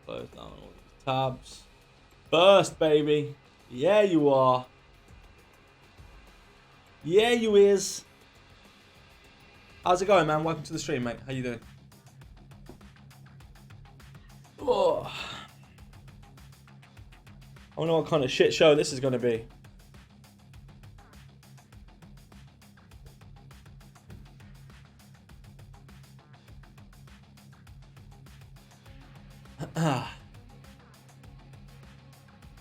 close down all these tabs. First, baby. Yeah, you are. Yeah, you is. How's it going, man? Welcome to the stream, mate. How you doing? Oh. I wonder what kind of shit show this is going to be.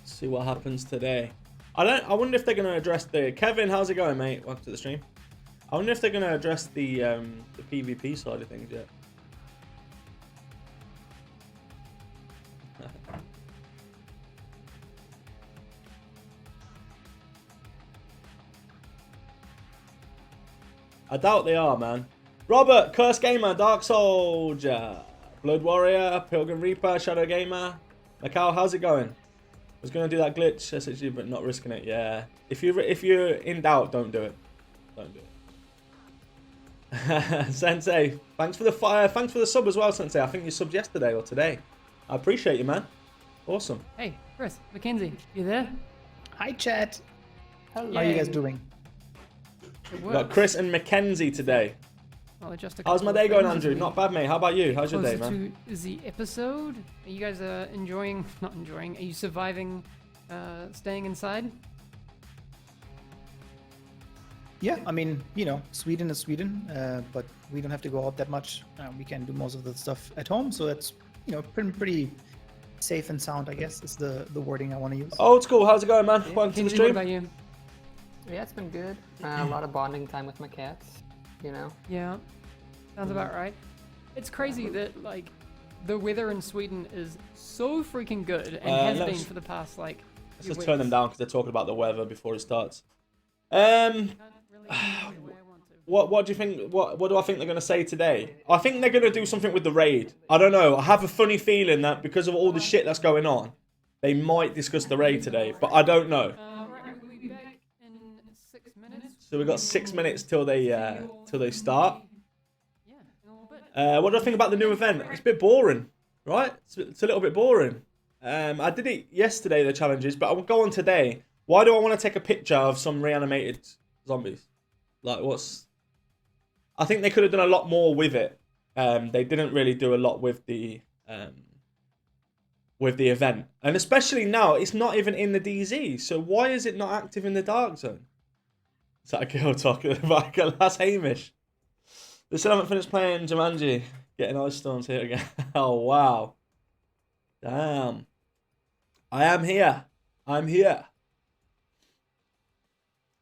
See what happens today. I wonder if they're going to address the... Kevin, how's it going, mate? Welcome to the stream. I wonder if they're going to address the PvP side of things yet. I doubt they are, man. Robert, Curse Gamer, Dark Soldier, Blood Warrior, Pilgrim Reaper, Shadow Gamer. Macau, how's it going? I was gonna do that glitch, SHG, but not risking it. Yeah. If you're in doubt, don't do it. Don't do it. Sensei, thanks for the fire. Thanks for the sub as well, Sensei. I think you subbed yesterday or today. I appreciate you, man. Awesome. Hey, Chris, Mackenzie, you there? Hi, chat. Hello. How are you guys doing? We've got Chris and Mackenzie today. Well, how's my day going, Andrew? Not bad, mate. How about you? How's your day, man? To the episode, are you guys enjoying? Not enjoying. Are you surviving? Staying inside? Yeah, I mean, you know, Sweden is Sweden, but we don't have to go out that much. We can do most of the stuff at home, so that's, you know, pretty safe and sound, I guess, is the wording I want to use. Old school, how's it going, man? Yeah. Welcome to the What stream. about you? Yeah, it's been good. A lot of bonding time with my cats, you know? Yeah, sounds about right. It's crazy that, like, the weather in Sweden is so freaking good and has been for the past, like, let's few just weeks. turn them down because they're talking about the weather before it starts. Can't really enjoy the way I want to. What do you think? What do I think they're going to say today? I think they're going to do something with the raid. I don't know. I have a funny feeling that because of all the shit that's going on, they might discuss the raid today, but I don't know. We'll be back in 6 minutes. So we've got 6 minutes till they start. Yeah, in a little bit. What do I think about the new event? It's a bit boring, right? It's a little bit boring. I did it yesterday, the challenges, but I will go on today. Why do I want to take a picture of some reanimated zombies? Like, what's... I think they could have done a lot more with it. They didn't really do a lot with the event. And especially now, it's not even in the DZ. So why is it not active in the Dark Zone? Is that a girl talking about? That's Hamish. They still haven't finished playing Jumanji. Getting ice storms here again. Oh, wow. Damn. I am here. I'm here.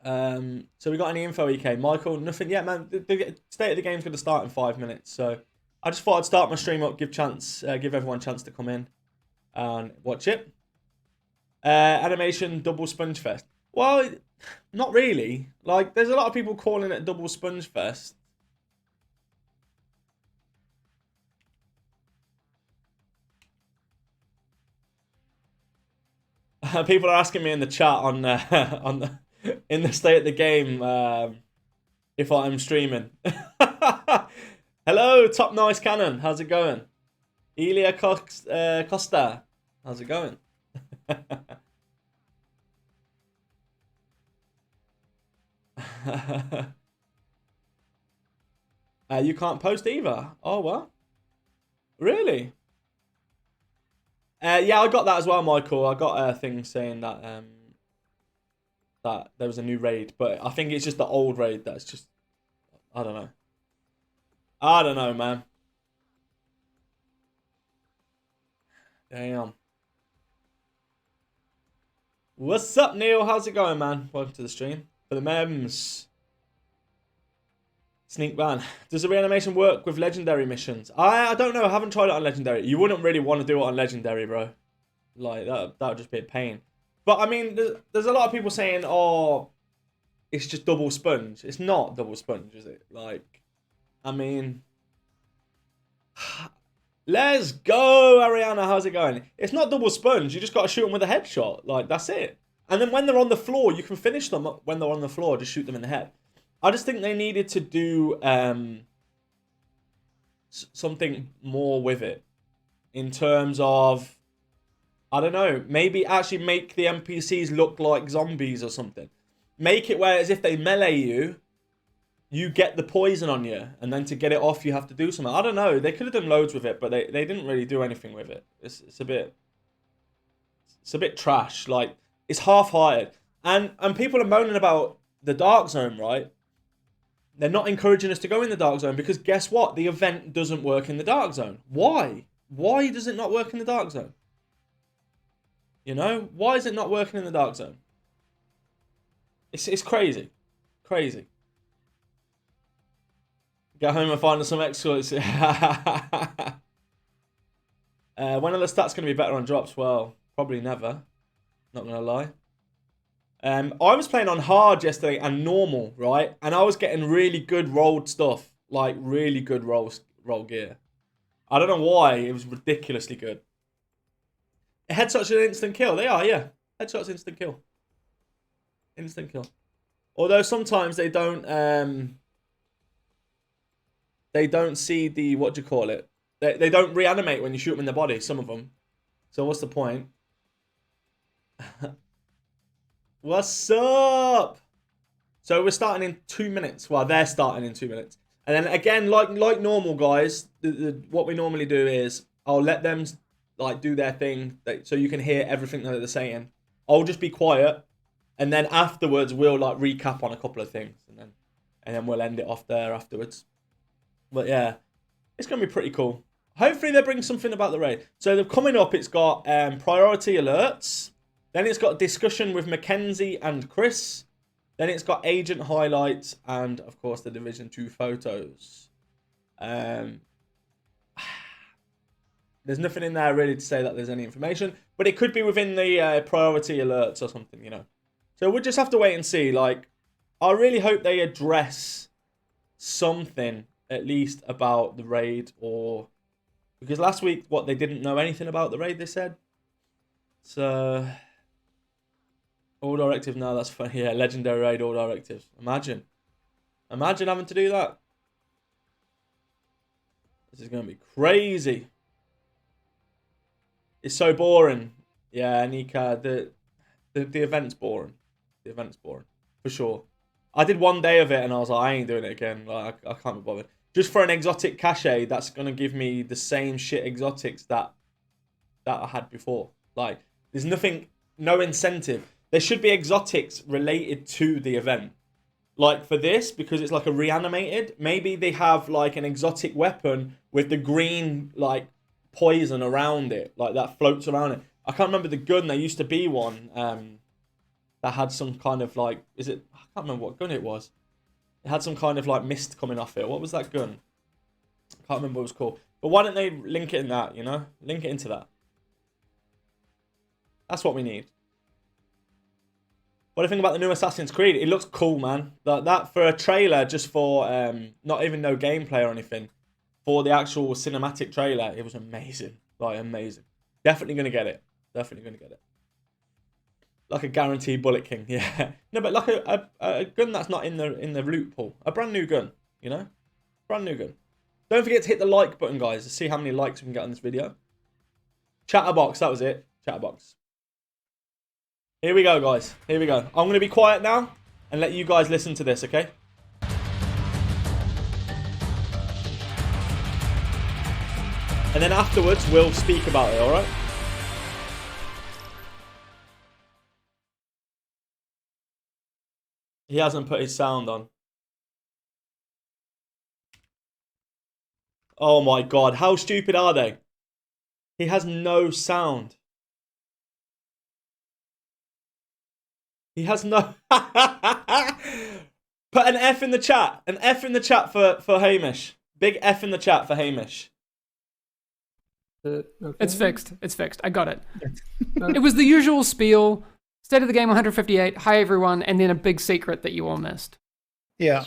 So we got any info, EK? Michael, nothing yet, man. The state of the game's going to start in 5 minutes. So I just thought I'd start my stream up, give everyone a chance to come in and watch it. Animation double sponge fest. Well, not really. Like, there's a lot of people calling it double sponge fest. People are asking me in the chat on the in the state of the game if I'm streaming. Hello, Top Nice Cannon. How's it going? Elia Costa. How's it going? You can't post either. Oh, well. Really? Yeah, I got that as well, Michael. I got a thing saying that that there was a new raid, but I think it's just the old raid that's just... I don't know. I don't know, man. Damn. What's up, Neil? How's it going, man? Welcome to the stream. For the memes. Sneak ban. Does the reanimation work with legendary missions? I don't know. I haven't tried it on legendary. You wouldn't really want to do it on legendary, bro. Like, that would just be a pain. But, I mean, there's a lot of people saying, oh, it's just double sponge. It's not double sponge, is it? Like, I mean... Let's go, Ariana. How's it going? It's not double sponge. You just got to shoot them with a headshot. Like, that's it. And then when they're on the floor, you can finish them when they're on the floor. Just shoot them in the head. I just think they needed to do something more with it. In terms of I don't know. Maybe actually make the NPCs look like zombies or something. Make it where as if they melee you, you get the poison on you, and then to get it off, you have to do something. I don't know. They could have done loads with it, but they didn't really do anything with it. It's a bit trash. Like, it's half-hearted. And people are moaning about the Dark Zone, right? They're not encouraging us to go in the Dark Zone because guess what? The event doesn't work in the Dark Zone. Why? Why does it not work in the Dark Zone? You know? Why is it not working in the Dark Zone? It's crazy. Crazy. Get home and find some exploits. When are the stats going to be better on drops? Well, probably never. Not going to lie. I was playing on hard yesterday and normal, right? And I was getting really good rolled stuff. Like, really good roll gear. I don't know why. It was ridiculously good. Headshots are an instant kill. They are, yeah. Headshots instant kill. Instant kill. Although sometimes they don't see the, what do you call it? They don't reanimate when you shoot them in the body, some of them. So what's the point? What's up? So we're starting in 2 minutes. Well, they're starting in 2 minutes. And then again, like normal guys, what we normally do is I'll let them like do their thing, so you can hear everything that they're saying. I'll just be quiet, and then afterwards we'll like recap on a couple of things, and then we'll end it off there afterwards. But yeah, it's gonna be pretty cool. Hopefully they bring something about the raid. So coming up, it's got priority alerts. Then it's got discussion with Mackenzie and Chris. Then it's got agent highlights and, of course, the Division 2 photos. There's nothing in there really to say that there's any information. But it could be within the priority alerts or something, you know. So we'll just have to wait and see. Like, I really hope they address something, at least, about the raid. Or because last week, they didn't know anything about the raid, they said. So... all directives, no, that's funny. Yeah, legendary raid, all directives. Imagine having to do that. This is going to be crazy. It's so boring. Yeah, Nika, the event's boring. The event's boring, for sure. I did 1 day of it and I was like, I ain't doing it again. Like, I can't be bothered. Just for an exotic cache, that's going to give me the same shit exotics that I had before. Like, there's nothing, no incentive. There should be exotics related to the event. Like for this, because it's like a reanimated, maybe they have like an exotic weapon with the green like poison around it, like that floats around it. I can't remember the gun. There used to be one that had some kind of like, I can't remember what gun it was. It had some kind of like mist coming off it. What was that gun? I can't remember what it was called. But why don't they link it in that, you know? Link it into that. That's what we need. What do you think about the new Assassin's Creed? It looks cool, man. That for a trailer, just for not even no gameplay or anything, for the actual cinematic trailer, it was amazing. Like, amazing. Definitely going to get it. Definitely going to get it. Like a guaranteed Bullet King, yeah. No, but like a gun that's not in the loot pool. A brand new gun, you know? Brand new gun. Don't forget to hit the like button, guys, to see how many likes we can get on this video. Chatterbox, that was it. Chatterbox. Here we go, guys. Here we go. I'm going to be quiet now and let you guys listen to this, okay? And then afterwards, we'll speak about it, alright? He hasn't put his sound on. Oh my god, how stupid are they? He has no sound. He has no... Put an F in the chat. An F in the chat for Hamish. Big F in the chat for Hamish. Okay. It's fixed. It's fixed. I got it. It was the usual spiel. State of the game 158. Hi, everyone. And then a big secret that you all missed. Yeah.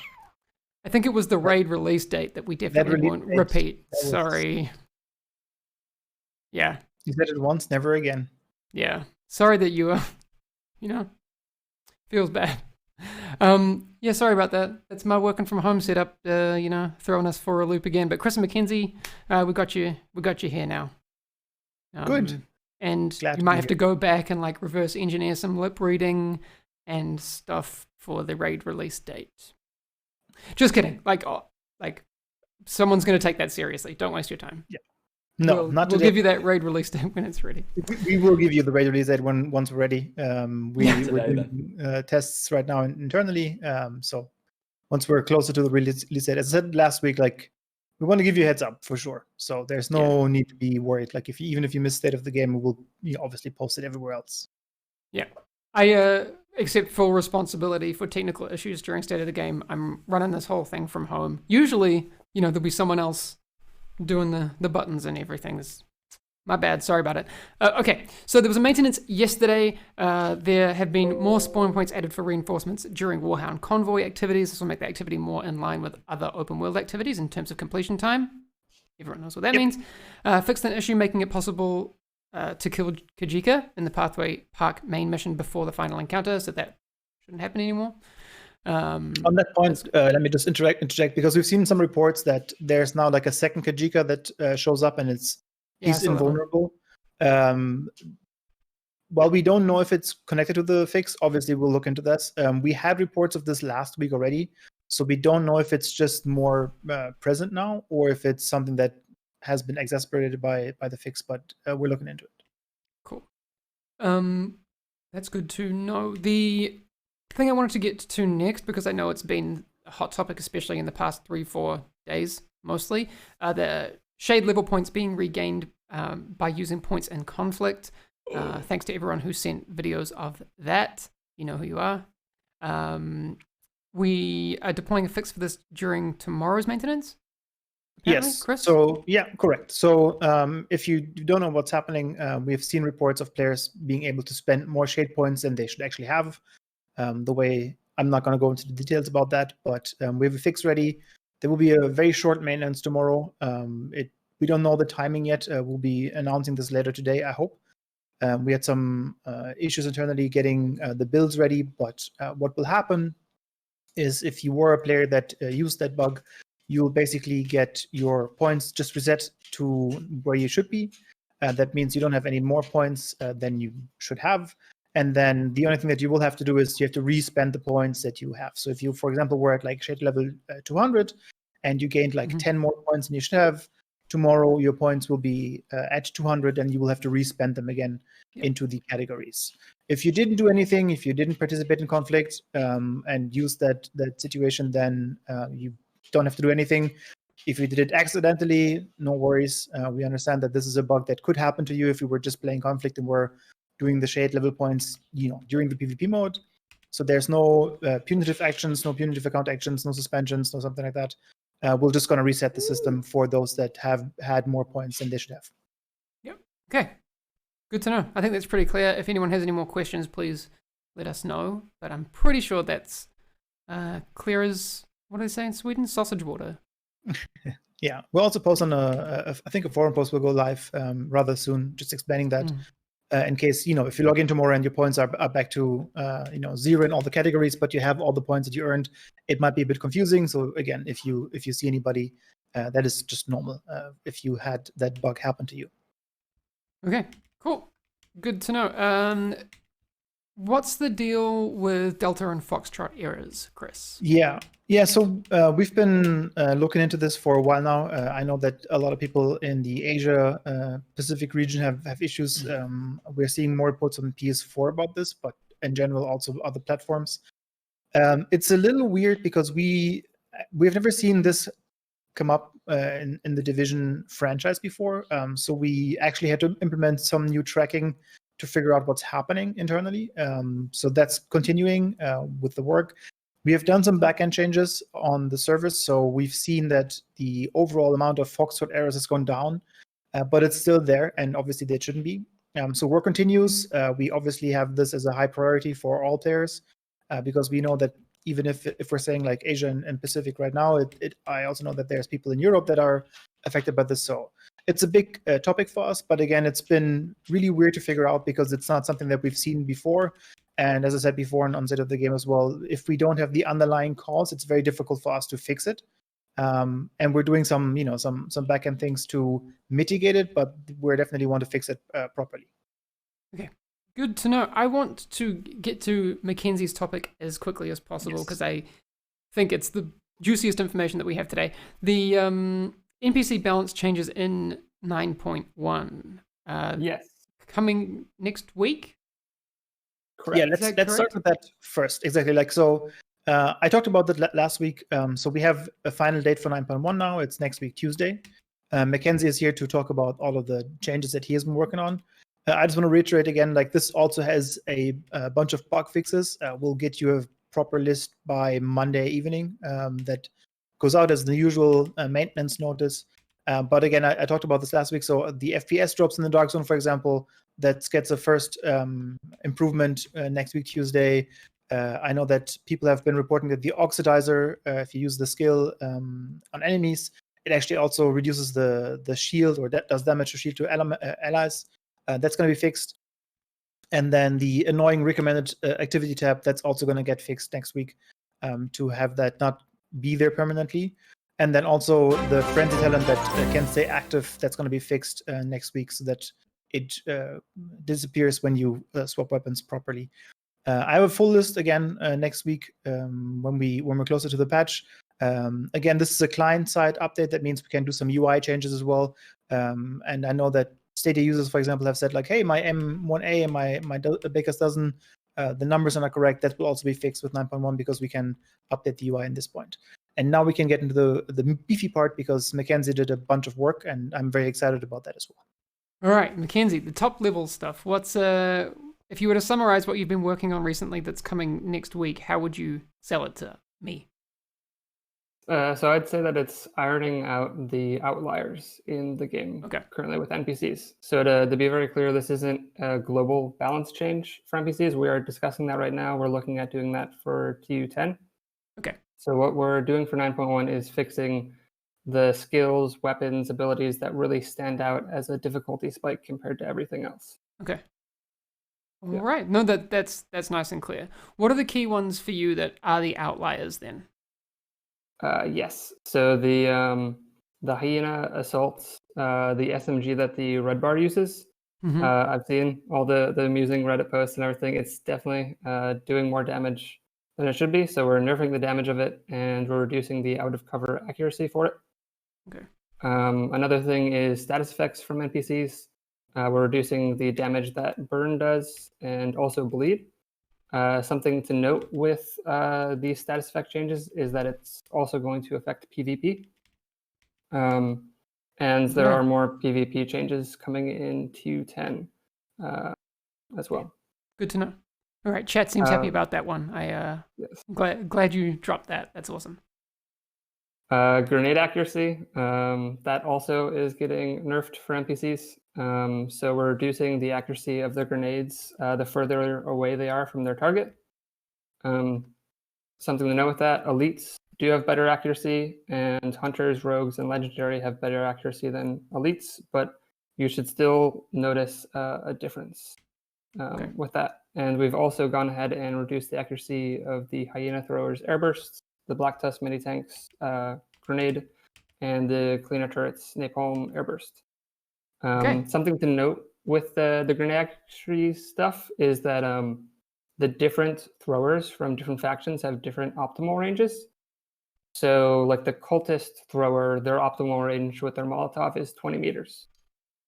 I think it was the raid release date that we definitely won't repeat. Sorry. Yeah. You said it once, never again. Yeah. Sorry that you, feels bad. Yeah, sorry about that. It's my working from home setup, throwing us for a loop again. But Chris and Mackenzie, we got you here now. Good. And Glad you to might be have to go back and like reverse engineer some lip reading and stuff for the raid release date. Just kidding. Like someone's going to take that seriously. Don't waste your time. Yeah. No, we'll, not we'll today. give you that raid release date when it's ready. We will give you the raid release date once we're ready. We're Today, doing tests right now internally. So once we're closer to the release date, as I said last week, like we want to give you a heads up for sure. So there's no need to be worried. Like even if you miss state of the game, we will obviously post it everywhere else. Yeah. I accept full responsibility for technical issues during state of the game. I'm running this whole thing from home. Usually, there'll be someone else doing the buttons and everything. It's my bad. Sorry about it. Okay, so there was a maintenance yesterday. There have been more spawn points added for reinforcements during Warhound convoy activities. This will make the activity more in line with other open world activities in terms of completion time. Everyone knows what that means. Fixed an issue making it possible to kill Kajika in the Pathway Park main mission before the final encounter, so that shouldn't happen anymore. On that point, let me just interject because we've seen some reports that there's now like a second Kajika that shows up and he's invulnerable. While we don't know if it's connected to the fix, obviously we'll look into this. We had reports of this last week already, so we don't know if it's just more present now or if it's something that has been exacerbated by the fix, but we're looking into it. Cool. That's good to know. The thing I wanted to get to next, because I know it's been a hot topic, especially in the past 3-4 days, mostly, the shade level points being regained by using points in conflict. Thanks to everyone who sent videos of that. You know who you are. We are deploying a fix for this during tomorrow's maintenance. Yes, Chris? So yeah, correct. So if you don't know what's happening, we've seen reports of players being able to spend more shade points than they should actually have. The way I'm not going to go into the details about that, but we have a fix ready. There will be a very short maintenance tomorrow. We don't know the timing yet. We'll be announcing this later today, I hope. We had some issues internally getting the builds ready, but what will happen is if you were a player that used that bug, you'll basically get your points just reset to where you should be. That means you don't have any more points than you should have. And then the only thing that you will have to do is you have to re-spend the points that you have. So if you, for example, were at like shade level 200 and you gained like 10 more points than you should have, tomorrow your points will be at 200 and you will have to re-spend them again into the categories. If you didn't do anything, if you didn't participate in conflict and use that situation, then you don't have to do anything. If you did it accidentally, no worries. We understand that this is a bug that could happen to you if you were just playing conflict and were doing the shade level points, during the PvP mode. So there's no punitive actions, no punitive account actions, no suspensions, no something like that. We're just going to reset the system for those that have had more points than they should have. Yep. Okay. Good to know. I think that's pretty clear. If anyone has any more questions, please let us know. But I'm pretty sure that's clear as, what do they say in Sweden? Sausage water. Yeah. We'll also post on I think a forum post will go live rather soon, just explaining that. In case, if you log in tomorrow and your points are back to, 0 in all the categories, but you have all the points that you earned, it might be a bit confusing. So again, if you see anybody, that is just normal if you had that bug happen to you. Okay, cool. Good to know. What's the deal with Delta and Foxtrot errors, Chris? Yeah. So we've been looking into this for a while now. I know that a lot of people in the Asia Pacific region have issues. We're seeing more reports on PS4 about this, but in general, also other platforms. It's a little weird because we've never seen this come up in the Division franchise before. So we actually had to implement some new tracking to figure out what's happening internally. So that's continuing with the work. We have done some backend changes on the service, so we've seen that the overall amount of Foxtrot errors has gone down, but it's still there, and obviously they shouldn't be. So work continues. We obviously have this as a high priority for all players because we know that even if we're saying like Asia and Pacific right now, I also know that there's people in Europe that are affected by this. So it's a big topic for us, but again, it's been really weird to figure out because it's not something that we've seen before. And as I said before on State of the Game as well, if we don't have the underlying cause, it's very difficult for us to fix it. And we're doing some backend things to mitigate it, but we definitely want to fix it properly. Good to know. I want to get to Mackenzie's topic as quickly as possible because I think it's the juiciest information that we have today. The NPC balance changes in 9.1. Yes. Coming next week? Correct. Yeah, Is that let's start correct? with that first. Exactly. Like so, I talked about that last week. So we have a final date for 9.1 now. It's next week, Tuesday. Mackenzie is here to talk about all of the changes that he has been working on. I just want to reiterate again, like this also has a bunch of bug fixes. We'll get you a proper list by Monday evening that goes out as the usual maintenance notice. But again, I talked about this last week. So the FPS drops in the Dark Zone, for example, that gets a first improvement next week, Tuesday. I know that people have been reporting that the Oxidizer, if you use the skill on enemies, it actually also reduces the shield, or that does damage to shield to allies. That's going to be fixed. And then the annoying recommended activity tab, that's also going to get fixed next week to have that not be there permanently. And then also the frenzy talent that can stay active, that's going to be fixed next week so that it disappears when you swap weapons properly. I have a full list again next week when we're closer to the patch. Again, this is a client-side update. That means we can do some UI changes as well. And I know that Stadia users, for example, have said like, "Hey, my M1A and my Baker's dozen, the numbers are not correct." That will also be fixed with 9.1 because we can update the UI in this point. And now we can get into the beefy part because Mackenzie did a bunch of work, and I'm very excited about that as well. All right, Mackenzie, the top level stuff. What's if you were to summarize what you've been working on recently that's coming next week, how would you sell it to me? So I'd say that it's ironing out the outliers in the game currently with NPCs. So to be very clear, this isn't a global balance change for NPCs. We are discussing that right now. We're looking at doing that for TU10. Okay. So what we're doing for 9.1 is fixing the skills, weapons, abilities that really stand out as a difficulty spike compared to everything else. Okay. All right. No, that's nice and clear. What are the key ones for you that are the outliers then? Yes. So the hyena assaults, the SMG that the Red Bar uses. I've seen all the amusing Reddit posts and everything. It's definitely doing more damage than it should be. So we're nerfing the damage of it, and we're reducing the out of cover accuracy for it. Okay. Another thing is status effects from NPCs. We're reducing the damage that burn does and also bleed. Something to note with these status effect changes is that it's also going to affect PvP. And there are more PvP changes coming in TU10 as well. Good to know. All right, chat seems happy about that one. I'm glad you dropped that. That's awesome. Grenade accuracy, that also is getting nerfed for NPCs. So we're reducing the accuracy of the grenades the further away they are from their target. Something to note with that, elites do have better accuracy, and hunters, rogues, and legendary have better accuracy than elites, but you should still notice a difference with that. And we've also gone ahead and reduced the accuracy of the hyena throwers airbursts, the Black Tusk mini tanks grenade, and the cleaner turrets napalm airburst. Something to note with the grenade accuracy stuff is that the different throwers from different factions have different optimal ranges. So like the cultist thrower, their optimal range with their Molotov is 20 meters.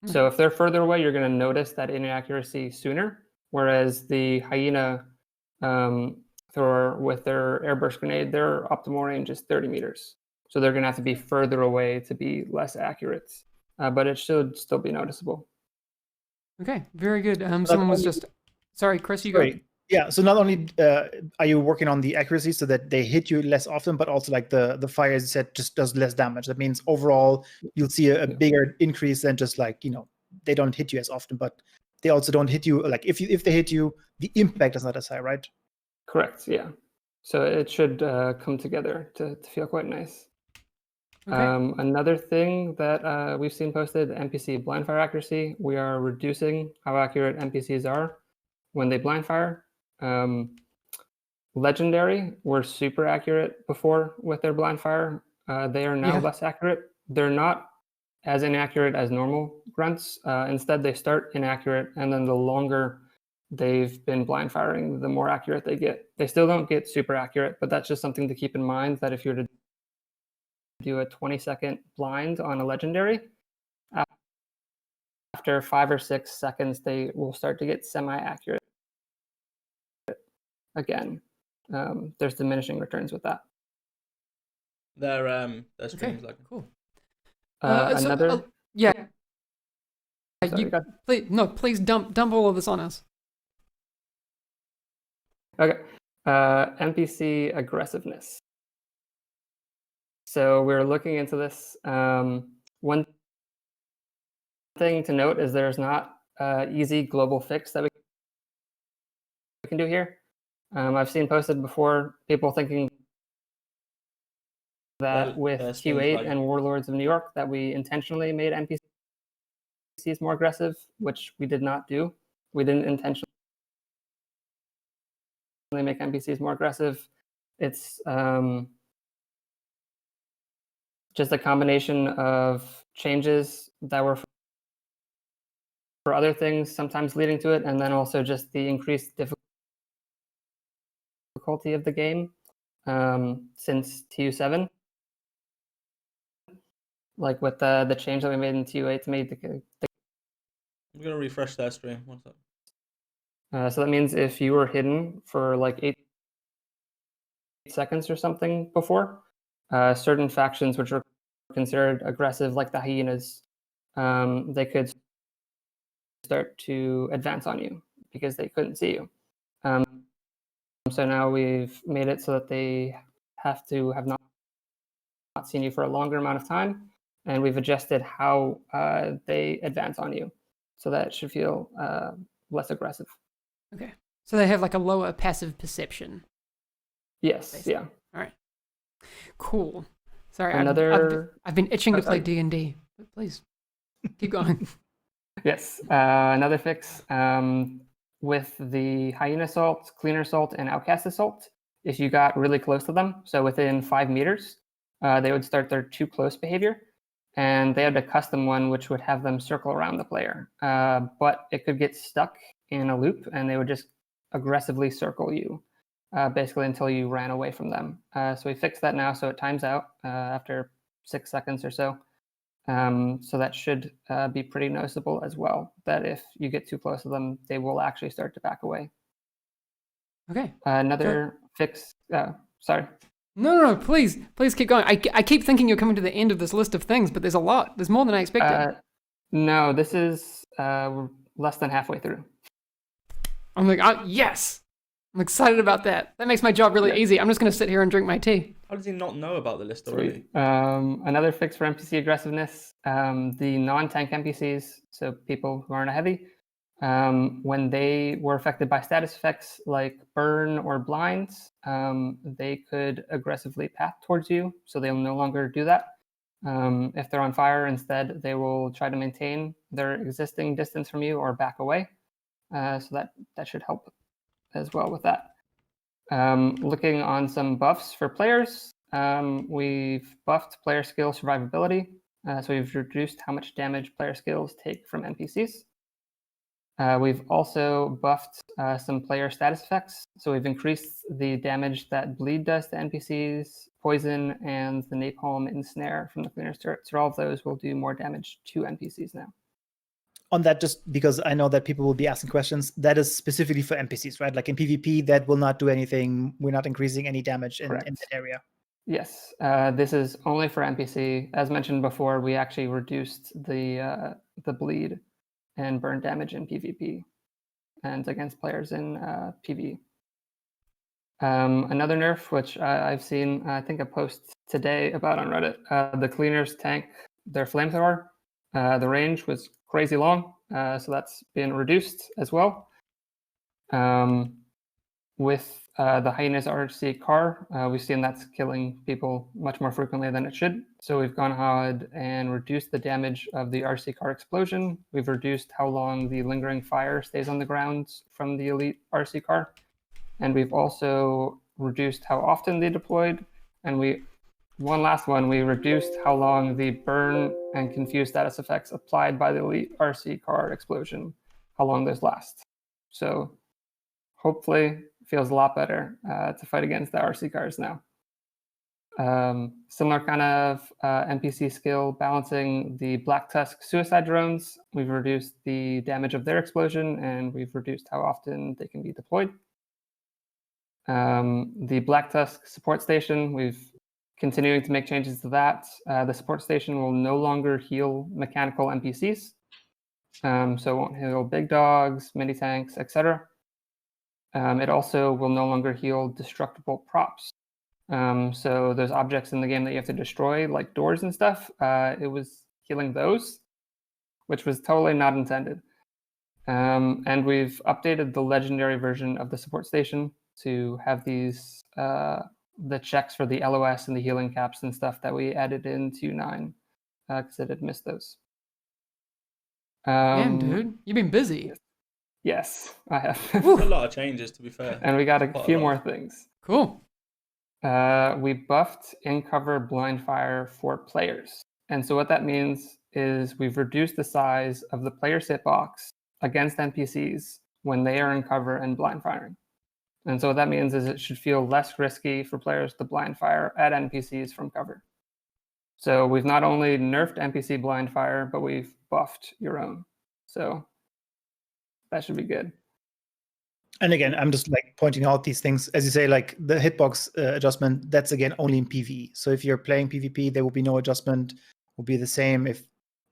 So if they're further away, you're going to notice that inaccuracy sooner, whereas the hyena thrower with their airburst grenade, their optimal range is 30 meters. So they're going to have to be further away to be less accurate, but it should still be noticeable. Okay, very good. Someone was just... Sorry, Chris, you go. Yeah, so not only are you working on the accuracy so that they hit you less often, but also like the fire, as you said, just does less damage. That means overall you'll see a bigger increase than just like, they don't hit you as often, but they also don't hit you. Like if they hit you, the impact is not as high, right? Correct, yeah. So it should come together to feel quite nice. Okay. Another thing that we've seen posted, NPC blind fire accuracy. We are reducing how accurate NPCs are when they blind fire. Legendary were super accurate before with their blind fire. They are now less accurate. They're not as inaccurate as normal grunts. Instead, they start inaccurate, and then the longer they've been blind firing, the more accurate they get. They still don't get super accurate, but that's just something to keep in mind, that if you're to do a 20-second blind on a legendary, after 5 or 6 seconds, they will start to get semi-accurate again. There's diminishing returns with that. Their Okay, streams like cool. Another. Yeah. Sorry, go ahead. Please dump all of this on us. Okay. NPC aggressiveness. So we're looking into this. One thing to note is there's not an easy global fix that we can do here. I've seen posted before people thinking that with Q8 and Warlords of New York that we intentionally made NPCs more aggressive, which we did not do. We didn't intentionally make NPCs more aggressive. It's just a combination of changes that were for other things, sometimes leading to it, and then also just the increased difficulty of the game since TU7. Like with the change that we made in TU8 to make the I'm gonna refresh their stream. What's up? so that means if you were hidden for like 8 seconds or something before, certain factions which were considered aggressive, like the hyenas, they could start to advance on you because they couldn't see you. So now we've made it so that they have to have not seen you for a longer amount of time, and we've adjusted how they advance on you, so that it should feel less aggressive. Okay. So they have like a lower passive perception. Yes. Basically. Yeah. All right. Cool. Sorry, I've been itching to play D&D. But please keep going. Yes. Another fix with the Hyena Assault, Cleaner Assault, and Outcast Assault. If you got really close to them, so within 5 meters, they would start their too close behavior. And they had a custom one which would have them circle around the player. But it could get stuck in a loop, and they would just aggressively circle you, basically until you ran away from them. So we fixed that now, so it times out after 6 seconds or so. So that should be pretty noticeable as well, that if you get too close to them, they will actually start to back away. Okay. Another fix. Sorry. No, please keep going. I keep thinking you're coming to the end of this list of things, but there's a lot. There's more than I expected. No, this is less than halfway through. I'm like, yes! I'm excited about that. That makes my job really easy. I'm just going to sit here and drink my tea. How does he not know about the list already? Another fix for NPC aggressiveness, the non-tank NPCs, so people who aren't a heavy, when they were affected by status effects like burn or blinds, they could aggressively path towards you, so they'll no longer do that. If they're on fire, instead, they will try to maintain their existing distance from you or back away. So that should help as well with that. Looking on some buffs for players, we've buffed player skill survivability. So we've reduced how much damage player skills take from NPCs. We've also buffed some player status effects. So we've increased the damage that bleed does to NPCs, poison, and the napalm ensnare from the cleaner's turret. So all of those will do more damage to NPCs now. On that, just because I know that people will be asking questions, that is specifically for NPCs, right? Like in PvP, that will not do anything. We're not increasing any damage in that area. Yes, this is only for NPC. As mentioned before, we actually reduced the bleed and burn damage in PvP and against players in PvE. Another nerf, which I've seen, I think a post today about on Reddit, the cleaners tank their flamethrower. The range was crazy long, so that's been reduced as well. With the Hyena's RC car, we've seen that's killing people much more frequently than it should. So we've gone ahead and reduced the damage of the RC car explosion. We've reduced how long the lingering fire stays on the ground from the elite RC car. And we've also reduced how often they deployed. And we one last one. We reduced how long the burn and confuse status effects applied by the elite RC card explosion, how long those last. So hopefully it feels a lot better to fight against the RC cards now. Similar kind of NPC skill, balancing the Black Tusk suicide drones. We've reduced the damage of their explosion, and we've reduced how often they can be deployed. The Black Tusk support station, we've continuing to make changes to that. The support station will no longer heal mechanical NPCs, so it won't heal big dogs, mini tanks, etc. It also will no longer heal destructible props. So those objects in the game that you have to destroy, like doors and stuff, it was healing those, which was totally not intended. And we've updated the legendary version of the support station to have these the checks for the LOS and the healing caps and stuff that we added into 9 because it had missed those. Damn, dude, you've been busy. Yes, I have. A lot of changes, to be fair. And we got a few more things. Cool. We buffed in-cover blind fire for players. And so what that means is we've reduced the size of the player's hitbox against NPCs when they are in cover and blind firing. And so what that means is it should feel less risky for players to blind fire at NPCs from cover. So we've not only nerfed NPC blind fire, but we've buffed your own. So that should be good. And again, I'm just like pointing out these things. As you say, like the hitbox adjustment, that's again only in PvE. So if you're playing PvP, there will be no adjustment, will be the same. If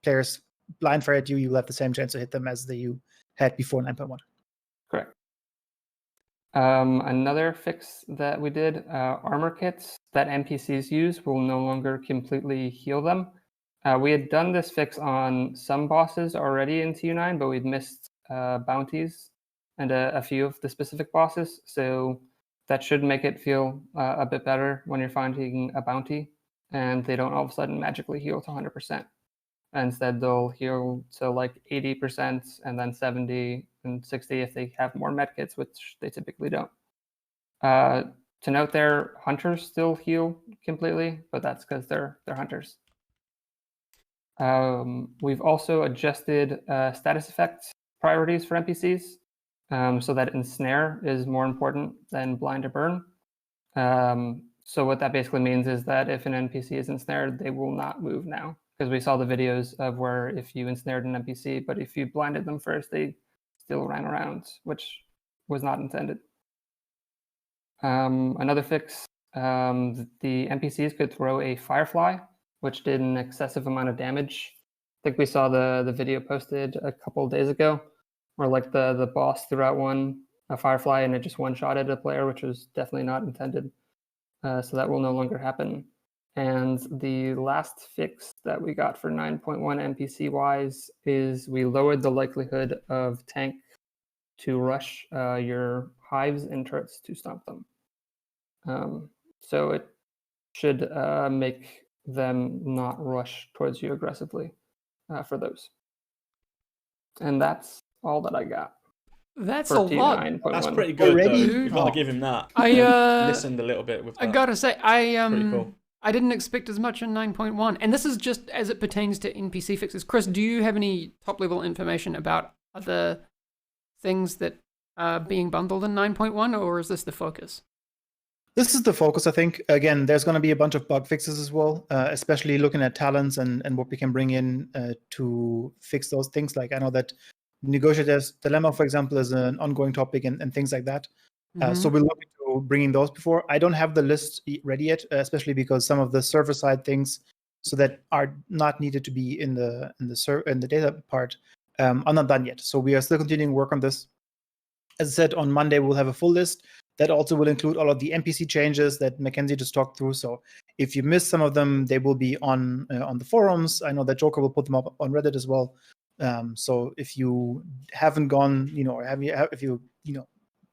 players blind fire at you, you'll have the same chance to hit them as you had before 9.1. Correct. Another fix that we did, armor kits that NPCs use will no longer completely heal them. We had done this fix on some bosses already in TU9, but we'd missed bounties and a few of the specific bosses. So that should make it feel a bit better when you're finding a bounty and they don't all of a sudden magically heal to 100%. Instead, they'll heal to like 80% and then 70 and 60 if they have more medkits, which they typically don't. To note there, hunters still heal completely, but that's because they're hunters. We've also adjusted status effects priorities for NPCs so that ensnare is more important than blind or burn. So what that basically means is that if an NPC is ensnared, they will not move now. Because we saw the videos of where if you ensnared an NPC, but if you blinded them first, they still ran around, which was not intended. Another fix, the NPCs could throw a firefly, which did an excessive amount of damage. I think we saw the video posted a couple of days ago, where like the boss threw out a firefly and it just one-shotted a player, which was definitely not intended. So that will no longer happen. And the last fix that we got for 9.1 NPC-wise is we lowered the likelihood of tank to rush your hives and turrets to stomp them. So it should make them not rush towards you aggressively for those. And that's all that I got. That's a lot. That's pretty good, Already? though. You've got to give him that. I listened a little bit with that. I gotta say, Pretty cool. I didn't expect as much in 9.1, and this is just as it pertains to NPC fixes. Chris, do you have any top-level information about other things that are being bundled in 9.1, or is this the focus? This is the focus, I think. Again, there's going to be a bunch of bug fixes as well, especially looking at talents and what we can bring in to fix those things. Like I know that Negotiator's Dilemma, for example, is an ongoing topic and things like that. So we're looking to bringing those before. I don't have the list ready yet, especially because some of the server side things, so that are not needed to be in the data part, are not done yet. So we are still continuing work on this. As I said, on Monday we'll have a full list. That also will include all of the NPC changes that Mackenzie just talked through. So if you missed some of them, they will be on the forums. I know that Joker will put them up on Reddit as well. So if you haven't gone, or if you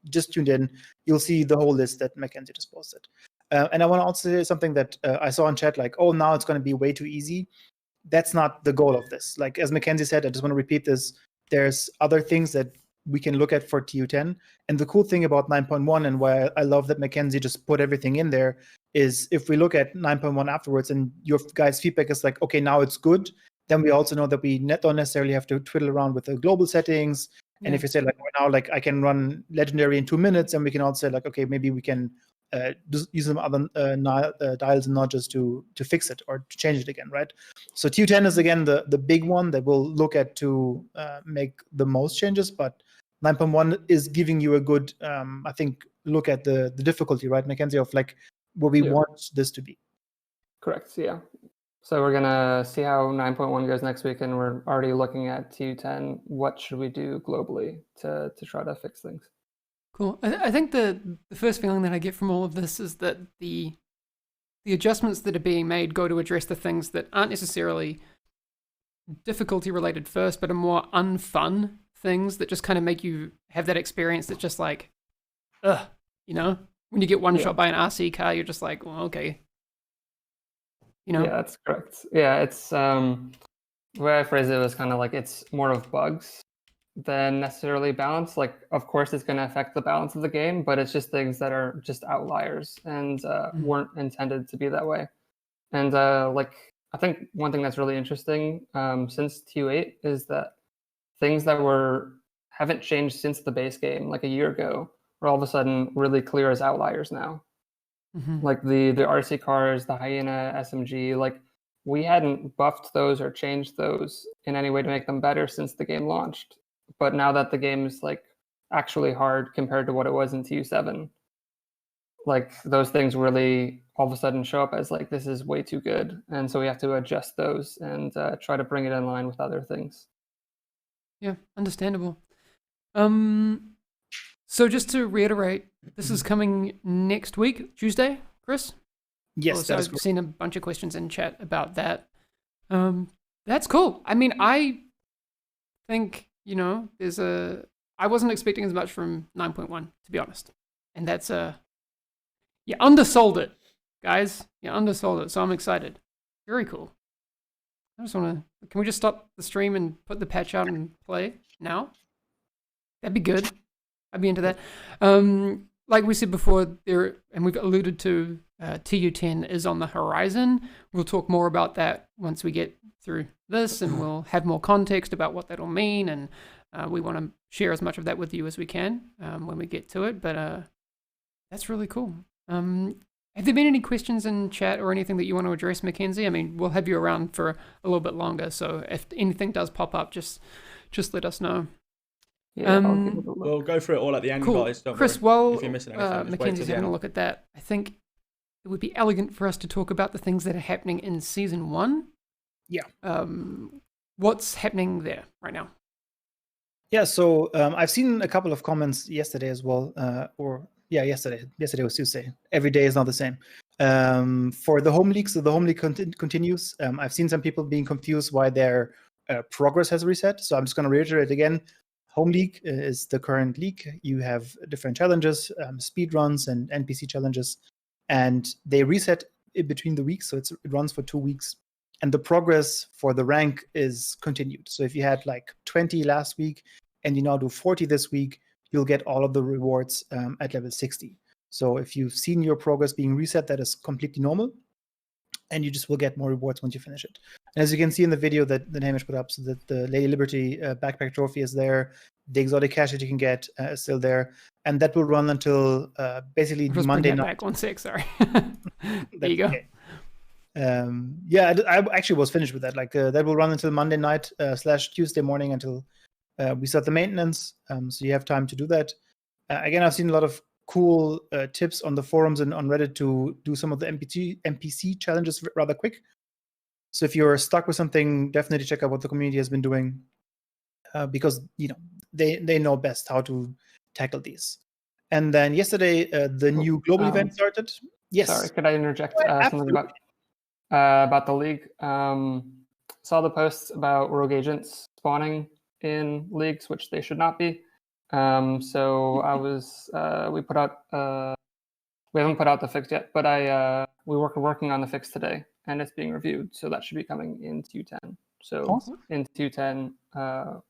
just tuned in, you'll see the whole list that Mackenzie just posted. And I want to also say something that I saw in chat, like, oh, now it's going to be way too easy. That's not the goal of this. Like, as Mackenzie said, I just want to repeat this. There's other things that we can look at for TU10. And the cool thing about 9.1 and why I love that Mackenzie just put everything in there is if we look at 9.1 afterwards and your guys' feedback is like, okay, now it's good, then we also know that we don't necessarily have to twiddle around with the global settings. And if you say like now, like I can run legendary in 2 minutes, and we can also say like, okay, maybe we can use some other dials and notches to fix it or to change it again, right? So TU10 is again the big one that we'll look at to make the most changes, but 9.1 is giving you a good, I think, look at the difficulty, right, Mackenzie, of like where we want this to be. Correct. Yeah. So we're gonna see how 9.1 goes next week, and we're already looking at TU10. What should we do globally to try to fix things? Cool. I think the first feeling that I get from all of this is that the adjustments that are being made go to address the things that aren't necessarily difficulty related first, but are more unfun things that just kind of make you have that experience that's just like, ugh, you know? When you get one shot by an RC car, you're just like, well, okay. You know? Yeah, that's correct. Yeah, it's the way I phrase it was kind of like it's more of bugs than necessarily balance. Like, of course, it's going to affect the balance of the game, but it's just things that are just outliers and weren't intended to be that way. And like, I think one thing that's really interesting since TU8 is that things that haven't changed since the base game, like a year ago, are all of a sudden really clear as outliers now. Like the RC cars, the Hyena SMG, like we hadn't buffed those or changed those in any way to make them better since the game launched. But now that the game is like actually hard compared to what it was in TU7, like those things really all of a sudden show up as like, this is way too good. And so we have to adjust those and try to bring it in line with other things. Yeah, understandable. So just to reiterate, this is coming next week, Tuesday, Chris? Yes, so I've seen a bunch of questions in chat about that. That's cool. I mean, I think, you know, I wasn't expecting as much from 9.1, to be honest. And that's you undersold it, guys. You undersold it, so I'm excited. Very cool. I just want to, can we just stop the stream and put the patch out and play now? That'd be good. I'd be into that. Like we said before, and we've alluded to, TU10 is on the horizon. We'll talk more about that once we get through this, and we'll have more context about what that'll mean, and we want to share as much of that with you as we can when we get to it. But that's really cool. Have there been any questions in chat or anything that you want to address, Mackenzie? I mean, we'll have you around for a little bit longer, so if anything does pop up, just let us know. Yeah, we'll go through it all at the end, cool. guys. Don't Chris, worry. If you're missing anything, Mackenzie's having a look at that. I think it would be elegant for us to talk about the things that are happening in Season 1. Yeah. What's happening there right now? Yeah, so I've seen a couple of comments yesterday as well, yesterday. Yesterday was Tuesday. Every day is not the same. For the home league, so the home league continues. I've seen some people being confused why their progress has reset. So I'm just going to reiterate again. Home league is the current league. You have different challenges, speed runs and NPC challenges, and they reset in between the weeks. So it runs for 2 weeks. And the progress for the rank is continued. So if you had like 20 last week and you now do 40 this week, you'll get all of the rewards at level 60. So if you've seen your progress being reset, that is completely normal. And you just will get more rewards once you finish it. And as you can see in the video that Hamish put up, so that the Lady Liberty backpack trophy is there. The exotic cash that you can get is still there. And that will run until basically Monday night. Back 1 6, sorry. There you go. Okay. I actually was finished with that. Like that will run until Monday night / Tuesday morning until we start the maintenance. So you have time to do that. Again, I've seen a lot of cool tips on the forums and on Reddit to do some of the NPC challenges rather quick. So if you're stuck with something, definitely check out what the community has been doing because they know best how to tackle these. And then yesterday, the new global event started. Yes. Sorry, could I interject something about the league? Saw the posts about rogue agents spawning in leagues, which they should not be. So I was we haven't put out the fix yet, but we were working on the fix today, and it's being reviewed. So that should be coming in TU10. So awesome. In TU10,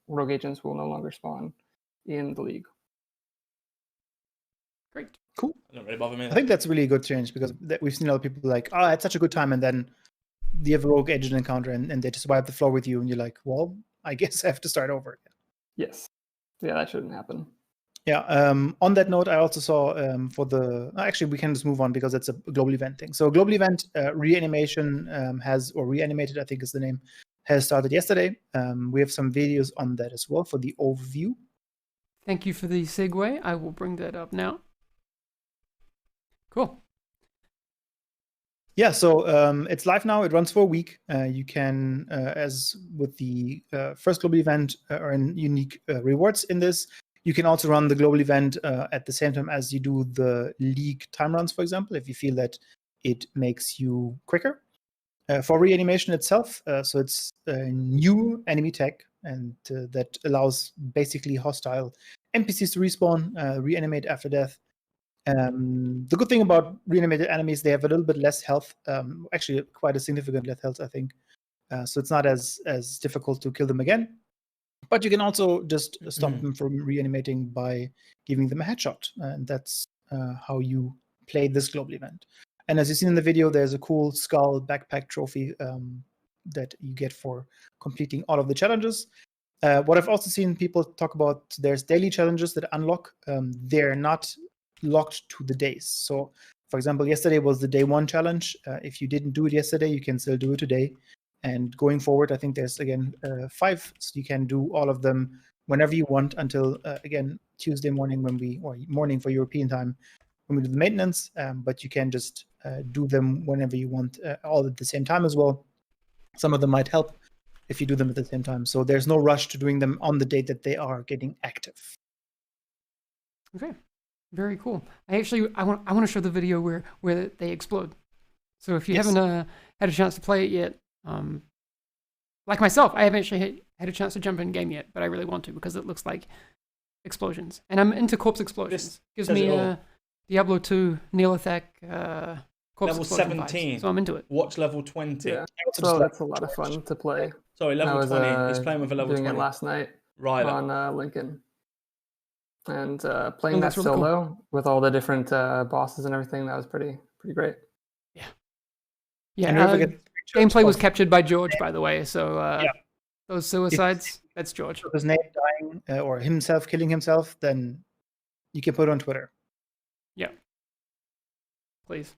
rogue agents will no longer spawn in the league. Great. Cool. Don't really bother me. I think that's really a good change because we've seen a lot of people like, oh, it's such a good time, and then you have a rogue agent encounter and they just wipe the floor with you, and you're like, well, I guess I have to start over again. Yes. Yeah, that shouldn't happen. Yeah. On that note, I also saw actually, we can just move on because it's a global event thing. So, global event Reanimation Reanimated, I think is the name, has started yesterday. We have some videos on that as well for the overview. Thank you for the segue. I will bring that up now. Cool. Yeah, so it's live now. It runs for a week. You can, as with the first global event, earn unique rewards in this. You can also run the global event at the same time as you do the league time runs, for example, if you feel that it makes you quicker. For Reanimation itself, so it's a new enemy tech, and that allows basically hostile NPCs to respawn, reanimate after death. The good thing about reanimated enemies, they have a little bit less health, actually quite a significant less health, I think. So it's not as difficult to kill them again. But you can also just stop them from reanimating by giving them a headshot. And that's how you play this global event. And as you see in the video, there's a cool skull backpack trophy that you get for completing all of the challenges. What I've also seen people talk about, there's daily challenges that unlock. They're not locked to the days. So, for example, yesterday was the day 1 challenge. If you didn't do it yesterday, you can still do it today. And going forward, I think there's, again, 5. So you can do all of them whenever you want until, again, Tuesday morning or morning for European time when we do the maintenance. But you can just do them whenever you want, all at the same time as well. Some of them might help if you do them at the same time. So there's no rush to doing them on the date that they are getting active. Okay. Very cool. I want to show the video where they explode. So if you haven't had a chance to play it yet, like myself, I haven't actually had a chance to jump in game yet, but I really want to because it looks like explosions, and I'm into corpse explosions. Gives me Diablo 2 Neolithic corpse level explosion 17. vibes, so I'm into it. Watch level 20. Yeah. So that's a lot of fun to play. Sorry, level I was, 20. He's playing with a level doing 20. it last night Right. on Lincoln. And playing that that's really solo with all the different bosses and everything, that was pretty great. Yeah. And don't forget Gameplay was captured by George, by the way. So those suicides, that's George. his name dying or himself killing himself, then you can put it on Twitter. Yeah. Please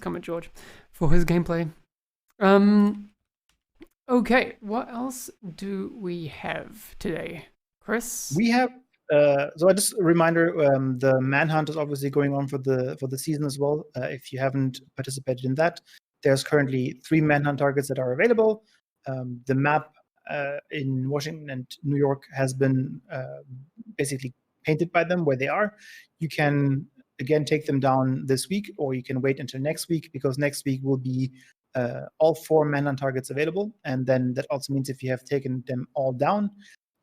comment George for his gameplay. Okay, what else do we have today, Chris? We have so just a reminder, the Manhunt is obviously going on for the season as well. If you haven't participated in that, there's currently 3 Manhunt targets that are available. The map in Washington and New York has been basically painted by them where they are. You can again take them down this week, or you can wait until next week, because next week will be all 4 Manhunt targets available. And then that also means if you have taken them all down,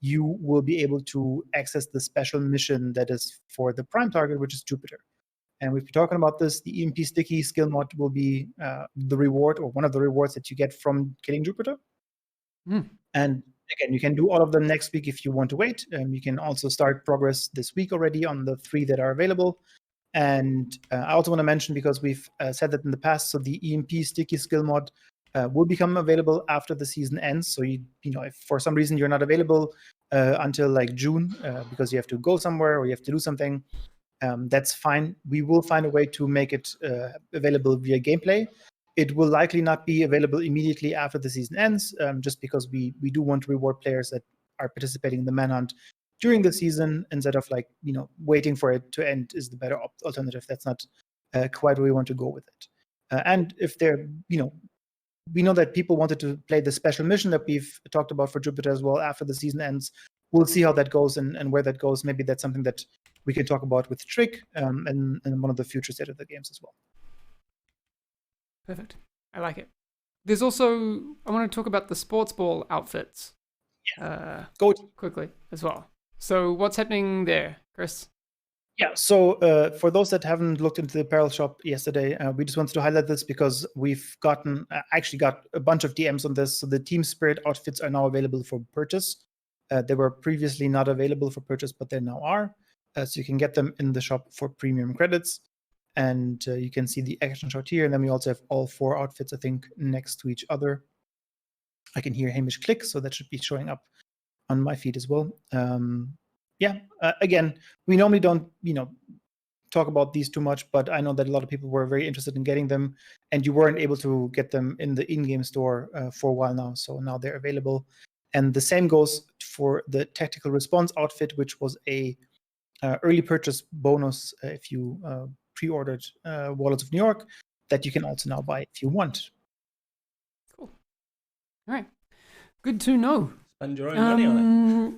you will be able to access the special mission that is for the prime target, which is Jupiter. And we've been talking about this. The EMP Sticky skill mod will be the reward, or one of the rewards that you get from killing Jupiter. And again, you can do all of them next week if you want to wait. You can also start progress this week already on the 3 that are available. And I also want to mention, because we've said that in the past, so the EMP Sticky skill mod will become available after the season ends. So you know, if for some reason you're not available until like June because you have to go somewhere or you have to do something, that's fine. We will find a way to make it available via gameplay. It will likely not be available immediately after the season ends, just because we do want to reward players that are participating in the Manhunt during the season, instead of like, you know, waiting for it to end is the better alternative. That's not quite where we want to go with it. And if they're, you know, we know that people wanted to play the special mission that we've talked about for Jupiter as well after the season ends. We'll see how that goes and where that goes. Maybe that's something that we can talk about with Trick and one of the future State of the Games as well. Perfect. I like it. There's also, I want to talk about the sports ball outfits. Go quickly as well. So what's happening there, Chris? Yeah, so for those that haven't looked into the apparel shop yesterday, we just wanted to highlight this because we've actually got a bunch of DMs on this. So the Team Spirit outfits are now available for purchase. They were previously not available for purchase, but they now are. So you can get them in the shop for premium credits. And you can see the action shot here. And then we also have all 4 outfits, I think, next to each other. I can hear Hamish click, so that should be showing up on my feed as well. Again, we normally don't, talk about these too much, but I know that a lot of people were very interested in getting them, and you weren't able to get them in the in-game store for a while now. So now they're available. And the same goes for the tactical response outfit, which was a early purchase bonus if you pre-ordered Warlords of New York, that you can also now buy if you want. Cool. All right. Good to know. Spend your own money on it.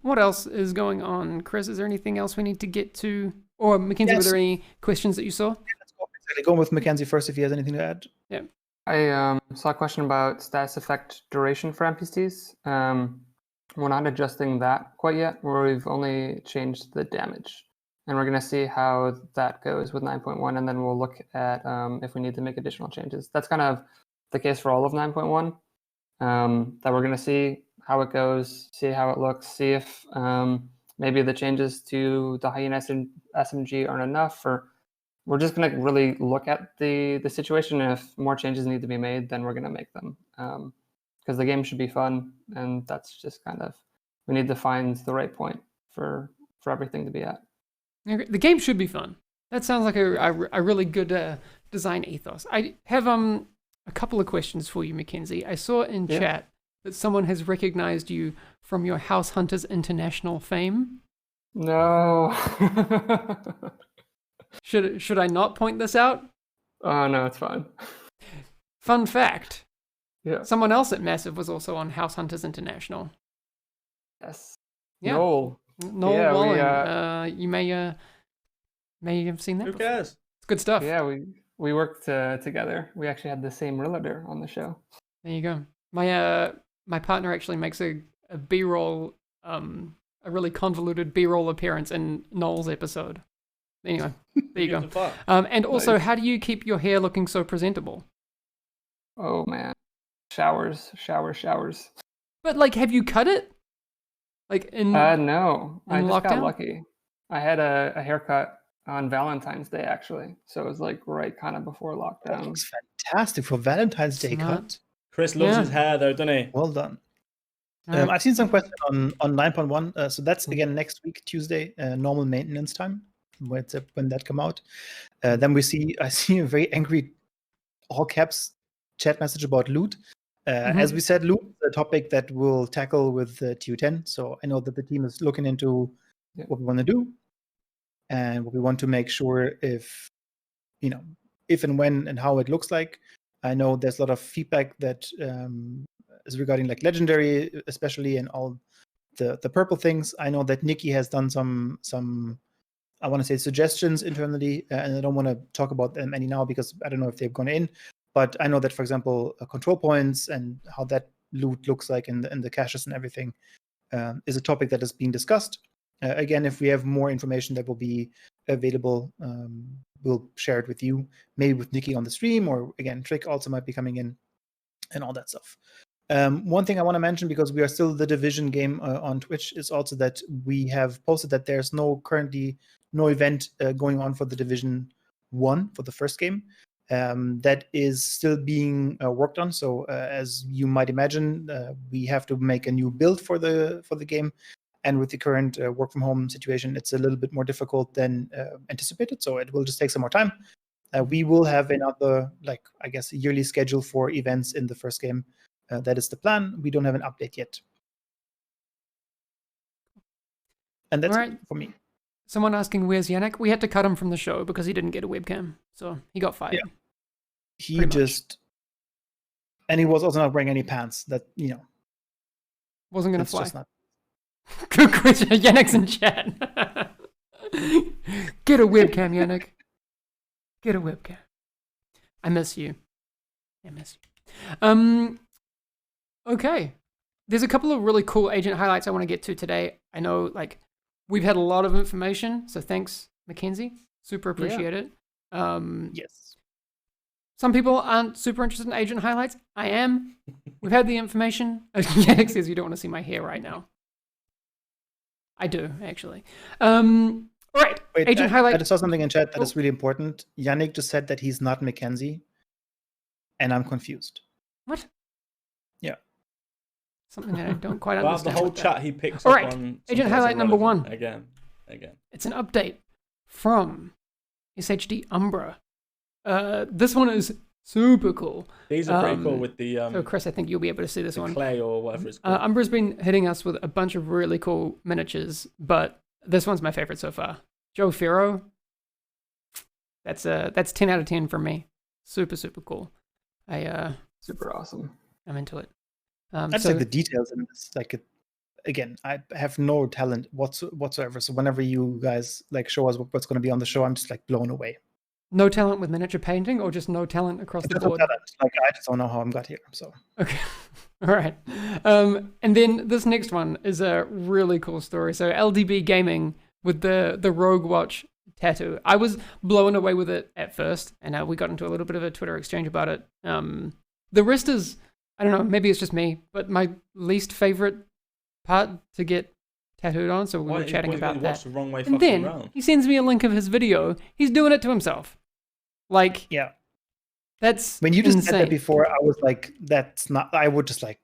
What else is going on, Chris? Is there anything else we need to get to? Or Mackenzie, Yes. were there any questions that you saw? Let's go. Exactly. Go with Mackenzie first if he has anything to add. Yeah. I saw a question about status effect duration for NPCs. We're not adjusting that quite yet. We've only changed the damage. And we're going to see how that goes with 9.1, and then we'll look at if we need to make additional changes. That's kind of the case for all of 9.1, that we're going to see how it goes, see how it looks, see if maybe the changes to the Hyena SMG aren't enough, or we're just going to really look at the situation, and if more changes need to be made, then we're going to make them. Because the game should be fun, and that's just kind of, we need to find the right point for everything to be at. The game should be fun. That sounds like a really good design ethos. I have a couple of questions for you, Mackenzie. I saw in chat that someone has recognized you from your House Hunters International fame. No. Should I not point this out? Oh, no, it's fine. Fun fact. Yeah. Someone else at Massive was also on House Hunters International. Yes. Yeah. Noel. Noel Yeah, Walling. You may have seen that Who before. cares? It's good stuff. Yeah, we worked together. We actually had the same realtor on the show. There you go. My partner actually makes a B-roll, a really convoluted B-roll appearance in Noel's episode. Anyway, there you go. And also, how do you keep your hair looking so presentable? Oh man, showers. But like, have you cut it? Like in no, I in just got lockdown? lucky. I had a haircut on Valentine's Day actually, so it was like right kind of before That lockdown. looks fantastic for Valentine's Day Smart. cut. Chris loves Yeah. his hair though, doesn't he? Well done. Alright. I've seen some questions on 9.1. So that's again next week, Tuesday, normal maintenance time. When that come out, then I see a very angry, all caps chat message about loot. As we said, loot is a topic that we'll tackle with TU10. So I know that the team is looking into what we want to do and what we want to make sure if and when and how it looks like. I know there's a lot of feedback that is regarding like legendary, especially, and all the purple things. I know that Nikki has done some I want to say suggestions internally, and I don't want to talk about them any now because I don't know if they've gone in. But I know that, for example, control points and how that loot looks like in the caches and everything is a topic that is being discussed. Again, if we have more information that will be available, we'll share it with you, maybe with Nikki on the stream, or again, Trick also might be coming in and all that stuff. One thing I want to mention, because we are still the Division game on Twitch, is also that we have posted that there's currently no event going on for the Division 1 for the first game. That is still being worked on. So as you might imagine, we have to make a new build for the game. And with the current work from home situation, it's a little bit more difficult than anticipated. So it will just take some more time. We will have another, a yearly schedule for events in the first game. That is the plan. We don't have an update yet. And that's Alright. it for me. Someone asking where's Yannick? We had to cut him from the show because he didn't get a webcam, so he got fired. Yeah. He Pretty just, and he was also not wearing any pants. That Wasn't gonna it's fly. just not. Good question. Yannick's in chat. Get a webcam, Yannick. Get a webcam. I miss you. Okay. There's a couple of really cool agent highlights I want to get to today. I know, we've had a lot of information, so thanks, Mackenzie. Super appreciate it. Yes. Some people aren't super interested in agent highlights. I am. We've had the information. Yannick says you don't want to see my hair right now. I do actually. All right, Wait, agent highlight. I just saw something in chat that is Oh. really important. Yannick just said that he's not Mackenzie, and I'm confused. What? Yeah. Something that I don't quite Well, the understand. whole with that. chat he picks All up right, on. agent something that's highlight number irrelevant. 1. Again. It's an update from SHD Umbra. This one is super cool. These are pretty cool with the So Chris, I think you'll be able to see this one. clay or whatever it's called. Umbra's been hitting us with a bunch of really cool miniatures, but this one's my favorite so far. Joe Ferro. That's 10 out of 10 for me. Super, super cool. Super awesome. I'm into it. I just like the details in this. Like, again, I have no talent whatsoever. So whenever you guys like show us what's going to be on the show, I'm just like blown away. No talent with miniature painting, or just no talent across the board? Talent. Like, I just don't know how I got here. So okay, all right. And then this next one is a really cool story. So LDB Gaming with the Rogue Watch tattoo. I was blown away with it at first, and we got into a little bit of a Twitter exchange about it. The rest is, I don't know, maybe it's just me, but my least favorite part to get tattooed on. So we were chatting about that. The wrong way and then around. he sends me a link of his video. He's doing it to himself. Like, yeah, that's when you just insane. said that before, I was like, that's not. I would just like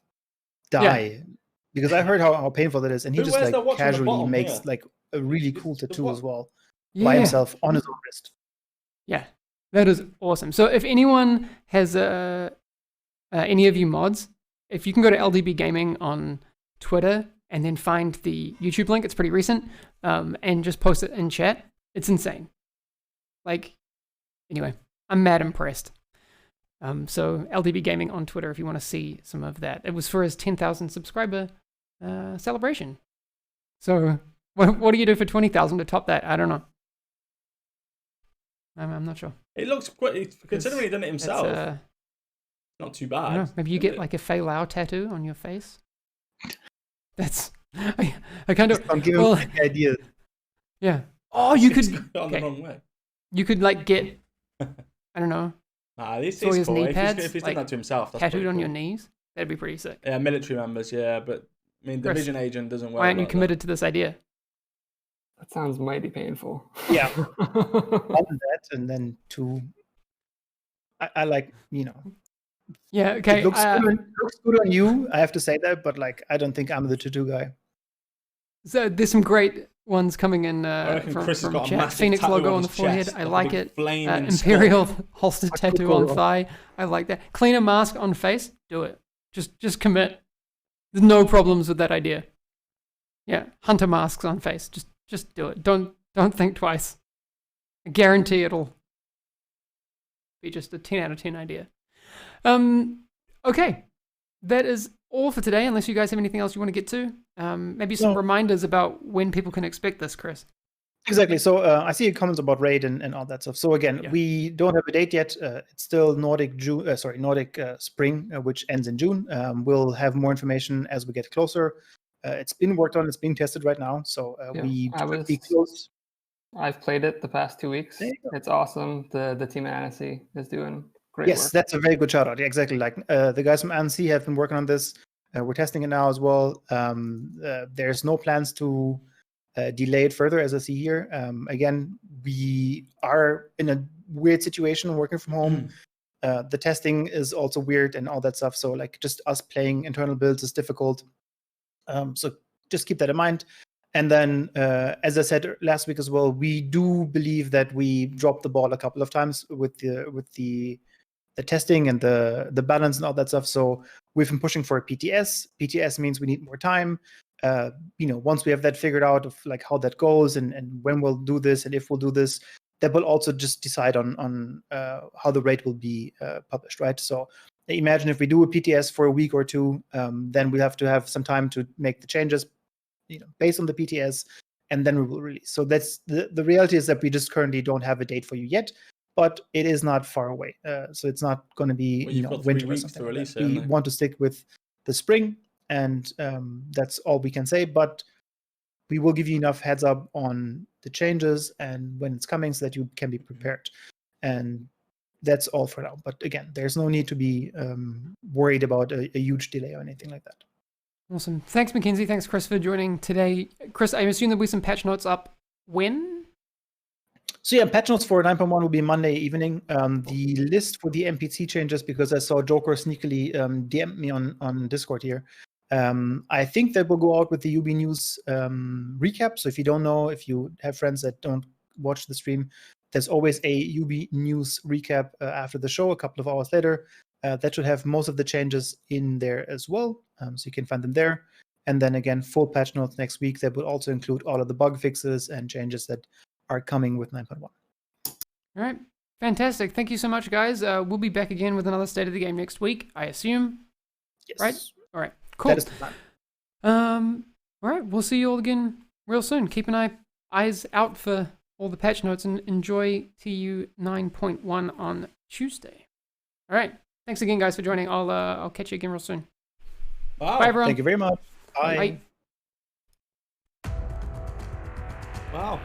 die because I heard how painful that is, and he just like casually makes like a really cool tattoo as well by himself on his own wrist. Yeah, that is awesome. So if anyone has any of you mods, if you can go to LDB Gaming on Twitter and then find the YouTube link, it's pretty recent, and just post it in chat, it's insane. Like, anyway, I'm mad impressed. So LDB Gaming on Twitter if you want to see some of that. It was for his 10,000 subscriber celebration. So what do you do for 20,000 to top that? I don't know. I'm not sure. It looks quite, considering he done it himself. Not too bad. I don't know, maybe you get like a Fei Lao tattoo on your face. That's I kind of. I'm giving the idea. Yeah. Oh, you could. On the wrong way. You could like get. I don't know. Nah, this Sawyer's is cool. knee pads, if he's done that to himself, that's tattooed cool. on your knees. That'd be pretty sick. Yeah, military members. Yeah, but I mean, Chris, division agent doesn't work. Why aren't you committed to this idea? That sounds mighty painful. Yeah. One that, and then 2. I like, Yeah. Okay. It looks good on you. I have to say that, but like, I don't think I'm the tattoo guy. So there's some great ones coming in from Chris has got a chat. massive Phoenix tattoo logo on on the his forehead. chest, I like like a it. flaming Imperial skull. holster tattoo on thigh. I like that. Cleaner mask on face. Do it. Just commit. There's no problems with that idea. Yeah. Hunter masks on face. Just do it. Don't think twice. I guarantee it'll be just a 10 out of 10 idea. Okay. That is all for today, unless you guys have anything else you want to get to. Maybe some reminders about when people can expect this, Chris. Exactly. So I see comments about raid and all that stuff. So again, we don't have a date yet. It's still Nordic Spring, which ends in June. We'll have more information as we get closer. It's been worked on. It's being tested right now. So we be close. I've played it the past 2 weeks. It's awesome. The team at Annecy is doing great work. Yes, that's a very good shout out. Yeah, exactly. Like the guys from Annecy have been working on this. We're testing it now as well. There's no plans to delay it further, as I see here. Again, we are in a weird situation working from home. The testing is also weird and all that stuff. So like just us playing internal builds is difficult. So just keep that in mind. And then, as I said last week as well, we do believe that we dropped the ball a couple of times with the testing and the balance and all that stuff. So we've been pushing for a PTS. PTS means we need more time. Once we have that figured out of like how that goes and when we'll do this and if we'll do this, that will also just decide on how the rate will be published, right? So imagine if we do a PTS for a week or 2, then we have to have some time to make the changes, based on the PTS, and then we will release. So that's the reality is that we just currently don't have a date for you yet, but it is not far away. So it's not going to be winter or something. Like that. We want to stick with the spring, and that's all we can say. But we will give you enough heads up on the changes and when it's coming, so that you can be prepared. And that's all for now. But again, there's no need to be worried about a huge delay or anything like that. Awesome. Thanks, Mackenzie. Thanks, Chris, for joining today. Chris, I assume there'll be some patch notes up when? So yeah, patch notes for 9.1 will be Monday evening. The list for the NPC changes, because I saw Joker sneakily DM'd me on Discord here. I think that will go out with the UB News recap. So if you don't know, if you have friends that don't watch the stream, there's always a UB News recap after the show, a couple of hours later. That should have most of the changes in there as well. So you can find them there. And then again, full patch notes next week that will also include all of the bug fixes and changes that are coming with 9.1. All right. Fantastic. Thank you so much, guys. We'll be back again with another State of the Game next week, I assume. Yes. Right? All right. Cool. That is the plan. All right. We'll see you all again real soon. Keep an eyes out for all the patch notes and enjoy TU 9.1 on Tuesday. All right. Thanks again, guys, for joining. I'll catch you again real soon. Wow. Bye, everyone. Thank you very much. Bye. Bye.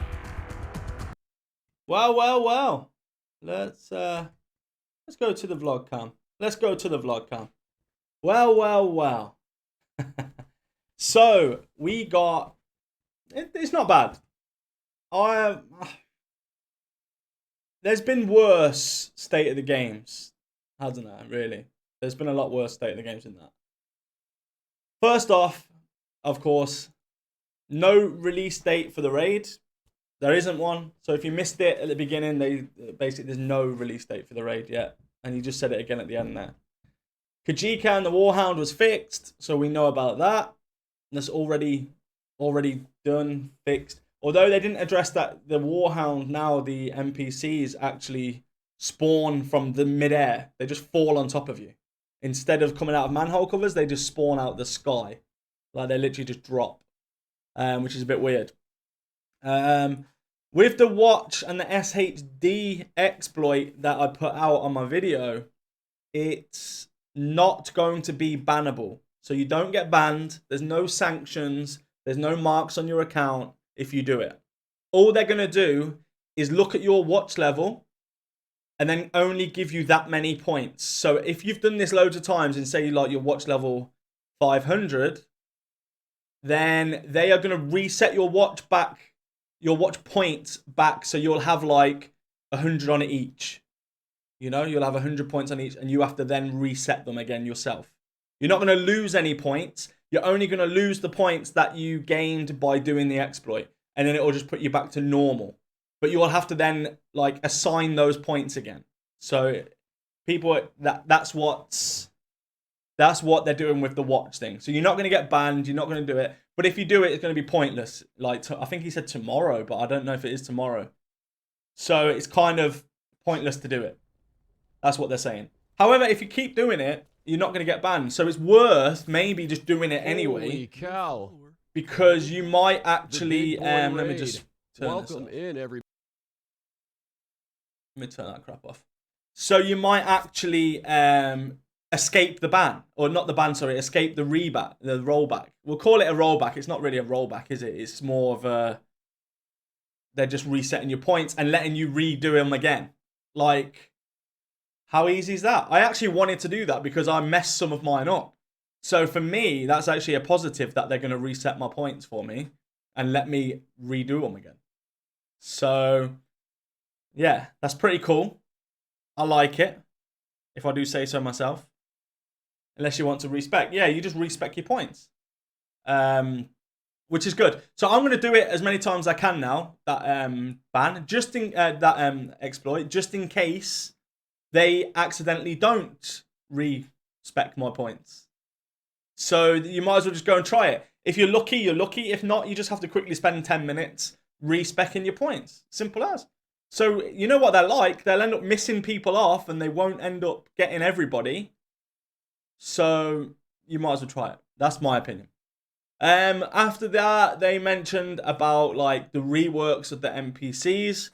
Wow. Well. Let's go to the vlog cam. Well. So we got. It's not bad. There's been worse state of the games, hasn't there? Really, there's been a lot worse state of the games than that. First off, of course, no release date for the raid. There isn't one. So if you missed it at the beginning, there's no release date for the raid yet. And he just said it again at the end there. Kajika and the Warhound was fixed, so we know about that. That's already done, fixed. Although they didn't address that the Warhound, now the NPCs actually spawn from the midair. They just fall on top of you. Instead of coming out of manhole covers, they just spawn out the sky. Like they literally just drop. Which is a bit weird. With the watch and the SHD exploit that I put out on my video, it's not going to be bannable. So you don't get banned. There's no sanctions. There's no marks on your account if you do it. All they're going to do is look at your watch level and then only give you that many points. So if you've done this loads of times and say like your watch level 500, then they are going to reset your watch back, your watch points back, so you'll have like 100 on it each. You know, you'll have 100 points on each, and you have to then reset them again yourself. You're not going to lose any points. You're only going to lose the points that you gained by doing the exploit, and then it will just put you back to normal. But you will have to then like assign those points again. So people, that's what they're doing with the watch thing. So you're not going to get banned. You're not going to do it. But if you do it, it's going to be pointless. Like I think he said tomorrow, but I don't know if it is tomorrow. So it's kind of pointless to do it. That's what they're saying. However, if you keep doing it, you're not going to get banned. So it's worth maybe just doing it anyway. Holy cow. Because you might actually... let me just turn Welcome in, everybody. Let me turn that crap off. So you might actually escape the ban. Or not the ban, sorry. Escape the rollback. We'll call it a rollback. It's not really a rollback, is it? It's more of a... They're just resetting your points and letting you redo them again. Like... How easy is that? I actually wanted to do that because I messed some of mine up. So for me, that's actually a positive that they're going to reset my points for me and let me redo them again. So, yeah, that's pretty cool. I like it, if I do say so myself. Unless you want to respec. Yeah, you just respec your points. Which is good. So I'm going to do it as many times as I can now, that ban, just in that exploit, just in case they accidentally don't respec my points. So you might as well just go and try it. If you're lucky, you're lucky. If not, you just have to quickly spend 10 minutes respecing your points. Simple as. So you know what they're like. They'll end up missing people off and they won't end up getting everybody. So you might as well try it. That's my opinion. After that, they mentioned about like the reworks of the NPCs.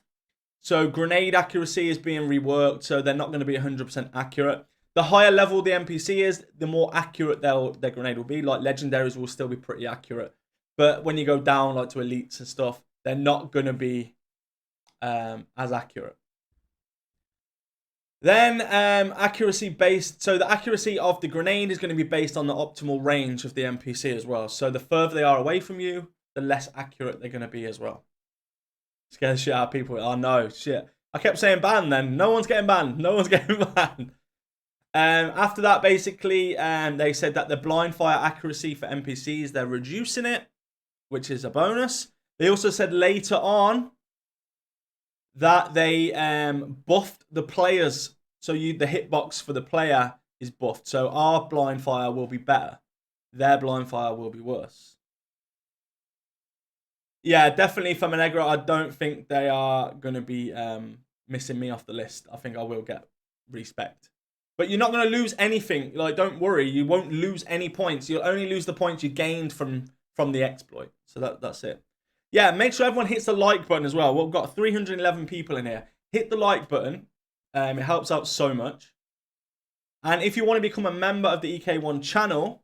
So grenade accuracy is being reworked, so they're not going to be 100% accurate. The higher level the NPC is, the more accurate their grenade will be. Like legendaries will still be pretty accurate. But when you go down like to elites and stuff, they're not going to be as accurate. Then accuracy based. So the accuracy of the grenade is going to be based on the optimal range of the NPC as well. So the further they are away from you, the less accurate they're going to be as well. Scare the shit out of people. Oh no, shit. I kept saying ban then. No one's getting banned. No one's getting banned. After that, basically, they said that the blind fire accuracy for NPCs, they're reducing it, which is a bonus. They also said later on that they buffed the players. So the hitbox for the player is buffed. So our blind fire will be better. Their blind fire will be worse. Yeah, definitely for Monegro, I don't think they are going to be missing me off the list. I think I will get respect. But you're not going to lose anything. Like, don't worry. You won't lose any points. You'll only lose the points you gained from the exploit. So that's it. Yeah, make sure everyone hits the like button as well. We've got 311 people in here. Hit the like button. It helps out so much. And if you want to become a member of the EK1 channel,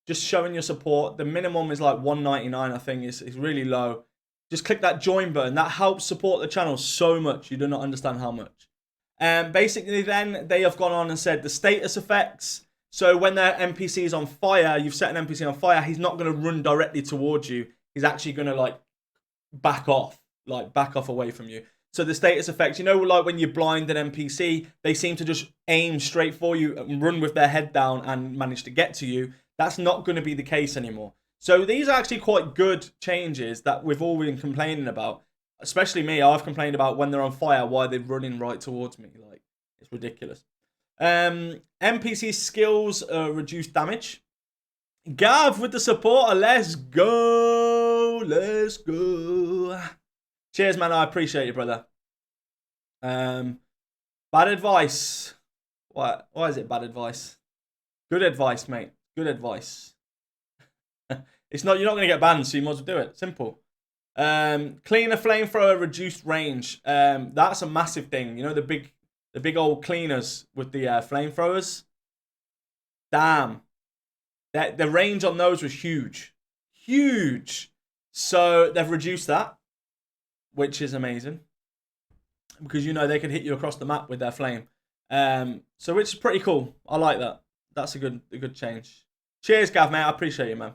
just showing your support, the minimum is like $1.99, I think. It's really low. Just click that join button. That helps support the channel so much. You do not understand how much. Basically, then they have gone on and said the status effects. So when their NPC is on fire, you've set an NPC on fire, he's not going to run directly towards you. He's actually going to like back off away from you. So the status effects, you know, like when you blind an NPC, they seem to just aim straight for you and run with their head down and manage to get to you. That's not going to be the case anymore. So these are actually quite good changes that we've all been complaining about. Especially me, I've complained about when they're on fire, why they're running right towards me. Like, it's ridiculous. NPC skills reduce damage. Gav with the supporter, let's go. Let's go. Cheers, man, I appreciate you, brother. Bad advice. Why is it bad advice? Good advice, mate. Good advice. It's not, you're not going to get banned, so you might as well do it. Simple. Cleaner flamethrower, reduced range. That's a massive thing. You know, the big old cleaners with the flamethrowers. Damn. The range on those was huge. Huge. So they've reduced that, which is amazing. Because, you know, they can hit you across the map with their flame. So which is pretty cool. I like that. That's a good change. Cheers, Gav, mate. I appreciate you, man.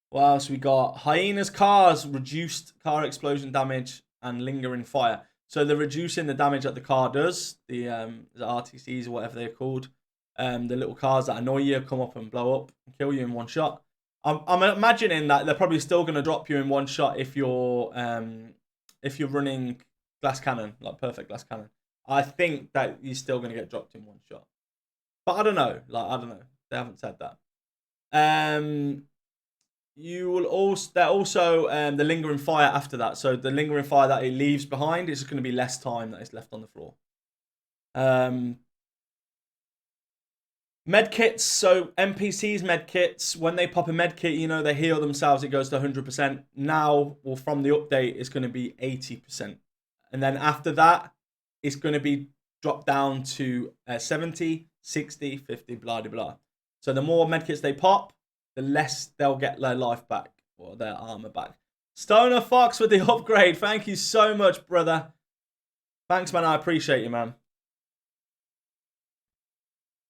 What else we got? Hyena's cars, reduced car explosion damage and lingering fire. So they're reducing the damage that the car does. The RTCs or whatever they're called. The little cars that annoy you, come up and blow up and kill you in one shot. I'm imagining that they're probably still going to drop you in one shot if you're running glass cannon, like perfect glass cannon. I think that you're still going to get dropped in one shot. But I don't know. They haven't said that. You will also the lingering fire after that. So the lingering fire that it leaves behind is going to be less time that is left on the floor. Medkits, so NPCs medkits, when they pop a medkit, you know, they heal themselves, it goes to 100%. Now, or from the update, it's going to be 80%. And then after that, it's going to be dropped down to 70, 60, 50, blah, blah, blah. So the more medkits they pop, the less they'll get their life back, or their armor back. Stoner Fox with the upgrade. Thank you so much, brother. Thanks, man. I appreciate you, man.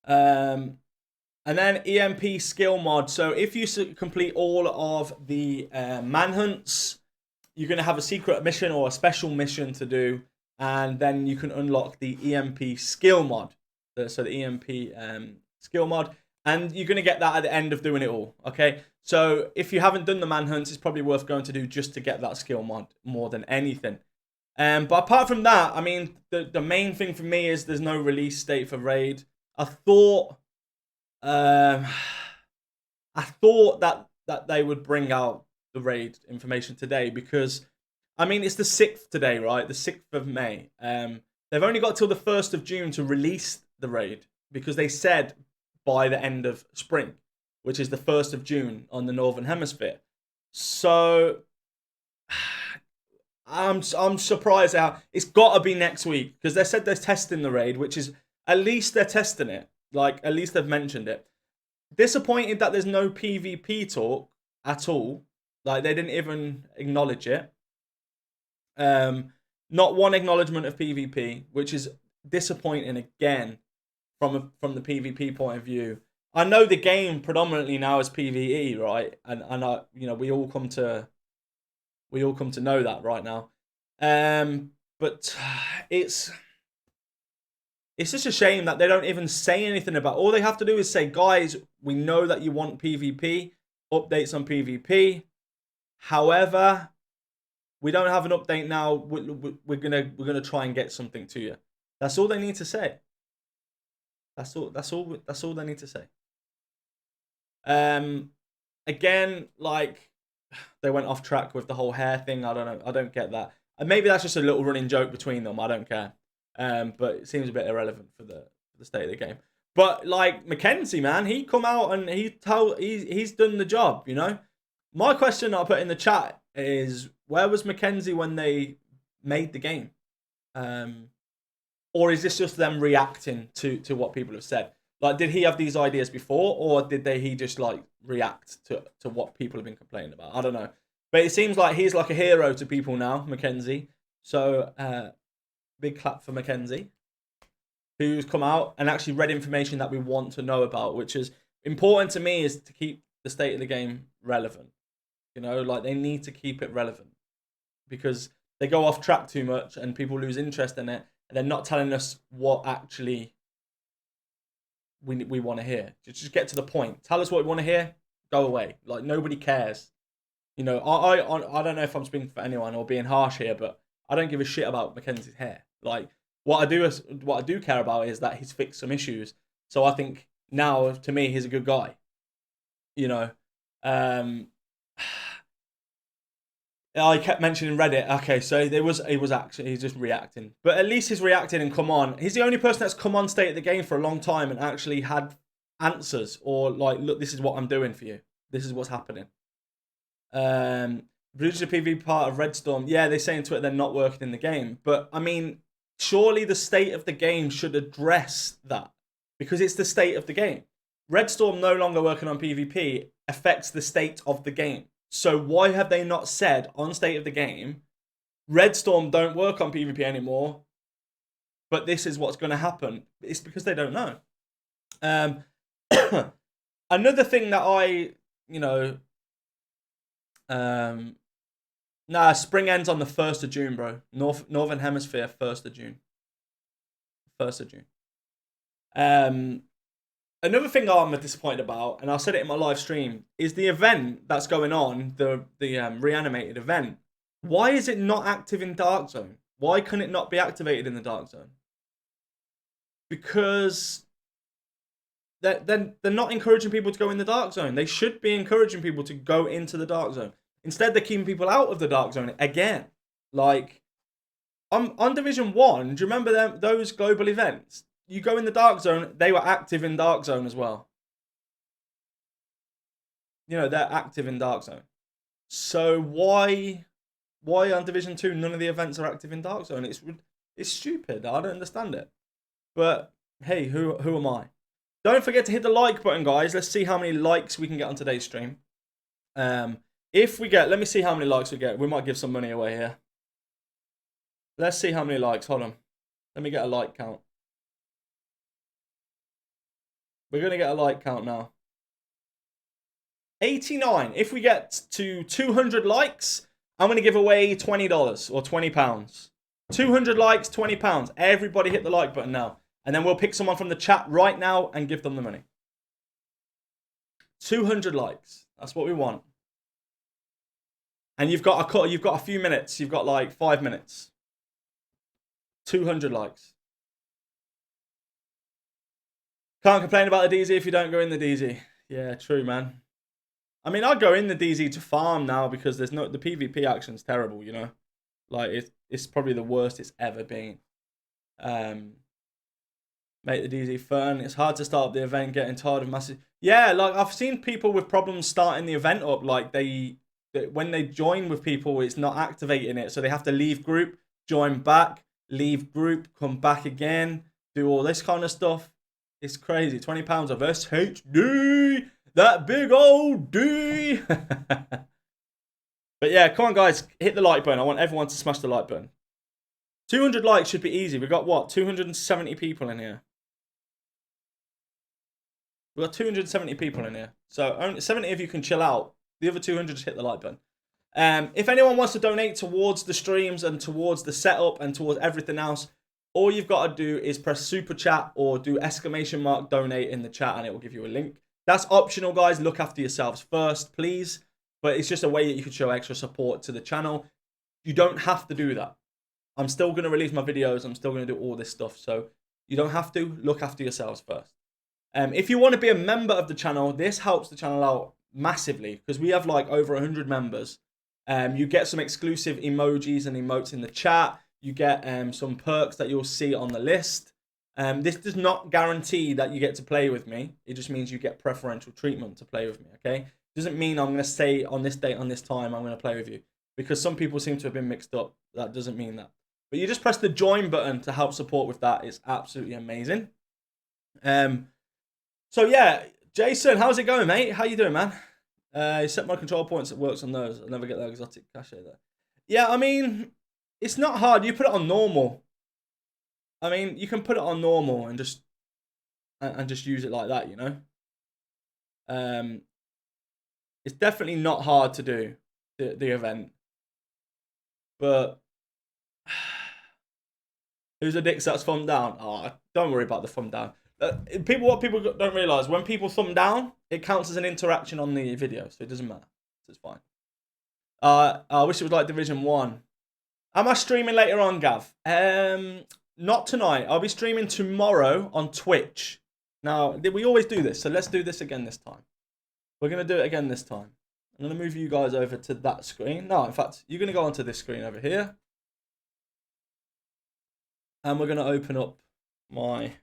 And then EMP skill mod. So if you complete all of the manhunts, you're going to have a secret mission or a special mission to do. And then you can unlock the EMP skill mod. So the EMP skill mod. And you're going to get that at the end of doing it all. Okay. So if you haven't done the manhunts, it's probably worth going to do just to get that skill mod more than anything. But apart from that, I mean, the main thing for me is there's no release date for Raid. I thought that they would bring out the Raid information today because, I mean, it's the 6th today, right? The 6th of May. They've only got till the 1st of June to release the Raid because they said by the end of spring, which is the 1st of June on the Northern Hemisphere. So I'm surprised how it's got to be next week because they said they're testing the Raid, which is at least they're testing it. Like, at least they've mentioned it. Disappointed that there's no PvP talk at all. Like, they didn't even acknowledge it. No Not one acknowledgement of PvP, which is disappointing again from the PvP point of view. I know the game predominantly now is PvE, right? And I, we all come to know that right now. But it's just a shame that they don't even say anything about. All they have to do is say, guys, we know that you want PvP, updates on PvP. However, we don't have an update now. We're gonna try and get something to you. That's all they need to say. That's all they need to say. Again, like, they went off track with the whole hair thing. I don't know. I don't get that. And maybe that's just a little running joke between them. I don't care. But it seems a bit irrelevant for the state of the game. But like Mackenzie, man, he come out and he's done the job. My question I put in the chat is, where was Mackenzie when they made the game? Or is this just them reacting to what people have said? Like, did he have these ideas before, or did he just like react to what people have been complaining about? I don't know. But it seems like he's like a hero to people now, Mackenzie. So big clap for Mackenzie, who's come out and actually read information that we want to know about, which is important to me, is to keep the state of the game relevant. Like, they need to keep it relevant, because they go off track too much and people lose interest in it, and they're not telling us what actually we want to hear. Just get to the point. Tell us what we want to hear. Go away. Like, nobody cares. I don't know if I'm speaking for anyone or being harsh here, but I don't give a shit about Mackenzie's hair. Like, what I do care about is that he's fixed some issues. So I think now, to me, he's a good guy. I kept mentioning Reddit. Okay, so he's just reacting. But at least he's reacting and come on. He's the only person that's come on State of the Game for a long time and actually had answers, or like, look, this is what I'm doing for you. This is what's happening. Producer PV part of Redstorm. Yeah, they say in Twitter they're not working in the game. But, I mean, surely the state of the game should address that, because it's the state of the game. Redstorm no longer working on PvP affects the state of the game. So why have they not said on State of the Game, Redstorm don't work on PvP anymore, but this is what's going to happen? It's because they don't know. Another thing that spring ends on the 1st of June, bro. Northern Hemisphere, 1st of June. 1st of June. Another thing I'm disappointed about, and I said it in my live stream, is the event that's going on, the Reanimated event. Why is it not active in Dark Zone? Why can it not be activated in the Dark Zone? Because they're not encouraging people to go in the Dark Zone. They should be encouraging people to go into the Dark Zone. Instead, they're keeping people out of the Dark Zone again. Like, on Division 1, do you remember those global events? You go in the Dark Zone, they were active in Dark Zone as well. They're active in Dark Zone. So why on Division 2 none of the events are active in Dark Zone? It's stupid. I don't understand it. But hey, who am I? Don't forget to hit the like button, guys. Let's see how many likes we can get on today's stream. If we get, let me see how many likes we get. We might give some money away here. Let's see how many likes. Hold on. Let me get a like count. We're going to get a like count now. 89. If we get to 200 likes, I'm going to give away $20 or £20. 200 likes, £20. Everybody hit the like button now. And then we'll pick someone from the chat right now and give them the money. 200 likes. That's what we want. And you've got a few minutes. You've got like 5 minutes. 200 likes. Can't complain about the DZ if you don't go in the DZ. Yeah, true, man. I mean, I'd go in the DZ to farm now, because the PvP action's terrible, Like, it's probably the worst it's ever been. Make the DZ fun. It's hard to start up the event, getting tired of massive. Yeah, like, I've seen people with problems starting the event up. Like, when they join with people, it's not activating it. So they have to leave group, join back, leave group, come back again, do all this kind of stuff. It's crazy. £20 of SHD. That big old D. But yeah, come on, guys. Hit the like button. I want everyone to smash the like button. 200 likes should be easy. We've got what? 270 people in here. We've got 270 people in here. So only 70 of you can chill out. The other 200 just hit the like button. If anyone wants to donate towards the streams and towards the setup and towards everything else, all you've got to do is press super chat or do ! donate in the chat and it will give you a link. That's optional, guys. Look after yourselves first, please. But it's just a way that you can show extra support to the channel. You don't have to do that. I'm still going to release my videos. I'm still going to do all this stuff. So you don't have to. Look after yourselves first. If you want to be a member of the channel, this helps the channel out massively because we have like over 100 members. You get some exclusive emojis and emotes in the chat. You get some perks that you'll see on the list. This does not guarantee that you get to play with me. It just means you get preferential treatment to play with me, okay? It doesn't mean I'm going to say on this date, on this time, I'm going to play with you. Because some people seem to have been mixed up. That doesn't mean that. But you just press the join button to help support with that. It's absolutely amazing. So yeah, Jason, how's it going, mate? How you doing, man? You set my control points. It works on those. I'll never get that exotic cachet there. Yeah, I mean, it's not hard. You put it on normal. I mean, you can put it on normal and just use it like that, you know. It's definitely not hard to do the event, but who's the dicks that's thumb down? Oh, don't worry about the thumb down. What people don't realize, when people thumb down, it counts as an interaction on the video, so it doesn't matter. So it's fine. I wish it was like Division 1. Am I streaming later on, Gav? Not tonight. I'll be streaming tomorrow on Twitch. Now, we always do this, so let's do this again this time. We're going to do it again this time. I'm going to move you guys over to that screen. No, in fact, you're going to go onto this screen over here. And we're going to open up my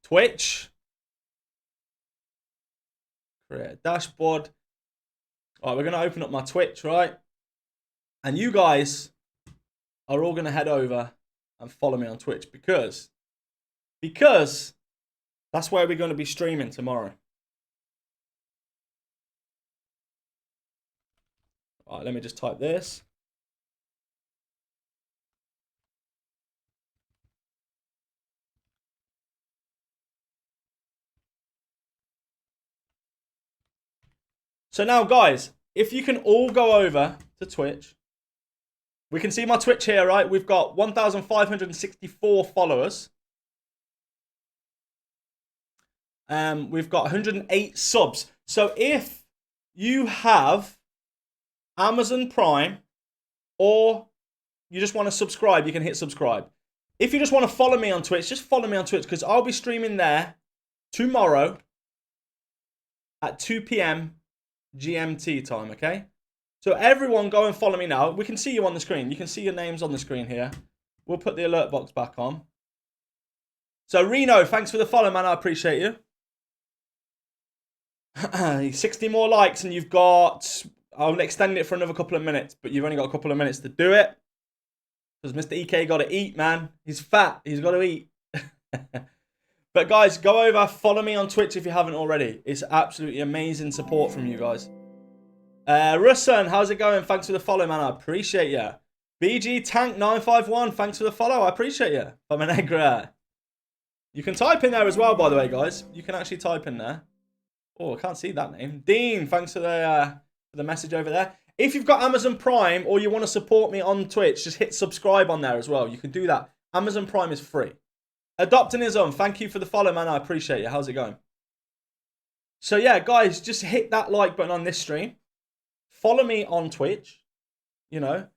Twitch. Create a dashboard. All right, we're going to open up my Twitch, right? And you guys are all going to head over and follow me on Twitch because that's where we're going to be streaming tomorrow. All right, let me just type this. So now, guys, if you can all go over to Twitch, we can see my Twitch here, right? We've got 1,564 followers. We've got 108 subs. So if you have Amazon Prime or you just want to subscribe, you can hit subscribe. If you just want to follow me on Twitch, just follow me on Twitch because I'll be streaming there tomorrow at 2 p.m. GMT time, okay? So everyone go and follow me now. We can see you on the screen. You can see your names on the screen here. We'll put the alert box back on. So Reno, thanks for the follow, man. I appreciate you. 60 more likes and you've got... I'll extend it for another couple of minutes, but you've only got a couple of minutes to do it. Because Mr. EK got to eat, man. He's fat. He's got to eat. But guys, go over, follow me on Twitch if you haven't already. It's absolutely amazing support from you guys. Russon, how's it going? Thanks for the follow, man. I appreciate you. BG Tank 951, thanks for the follow. I appreciate you. Negra. You can type in there as well, by the way, guys. You can actually type in there. Oh, I can't see that name. Dean, thanks for the message over there. If you've got Amazon Prime or you want to support me on Twitch, just hit subscribe on there as well. You can do that. Amazon Prime is free. Adoptinism, thank you for the follow, man. I appreciate you. How's it going? So yeah, guys, just hit that like button on this stream. Follow me on Twitch, you know,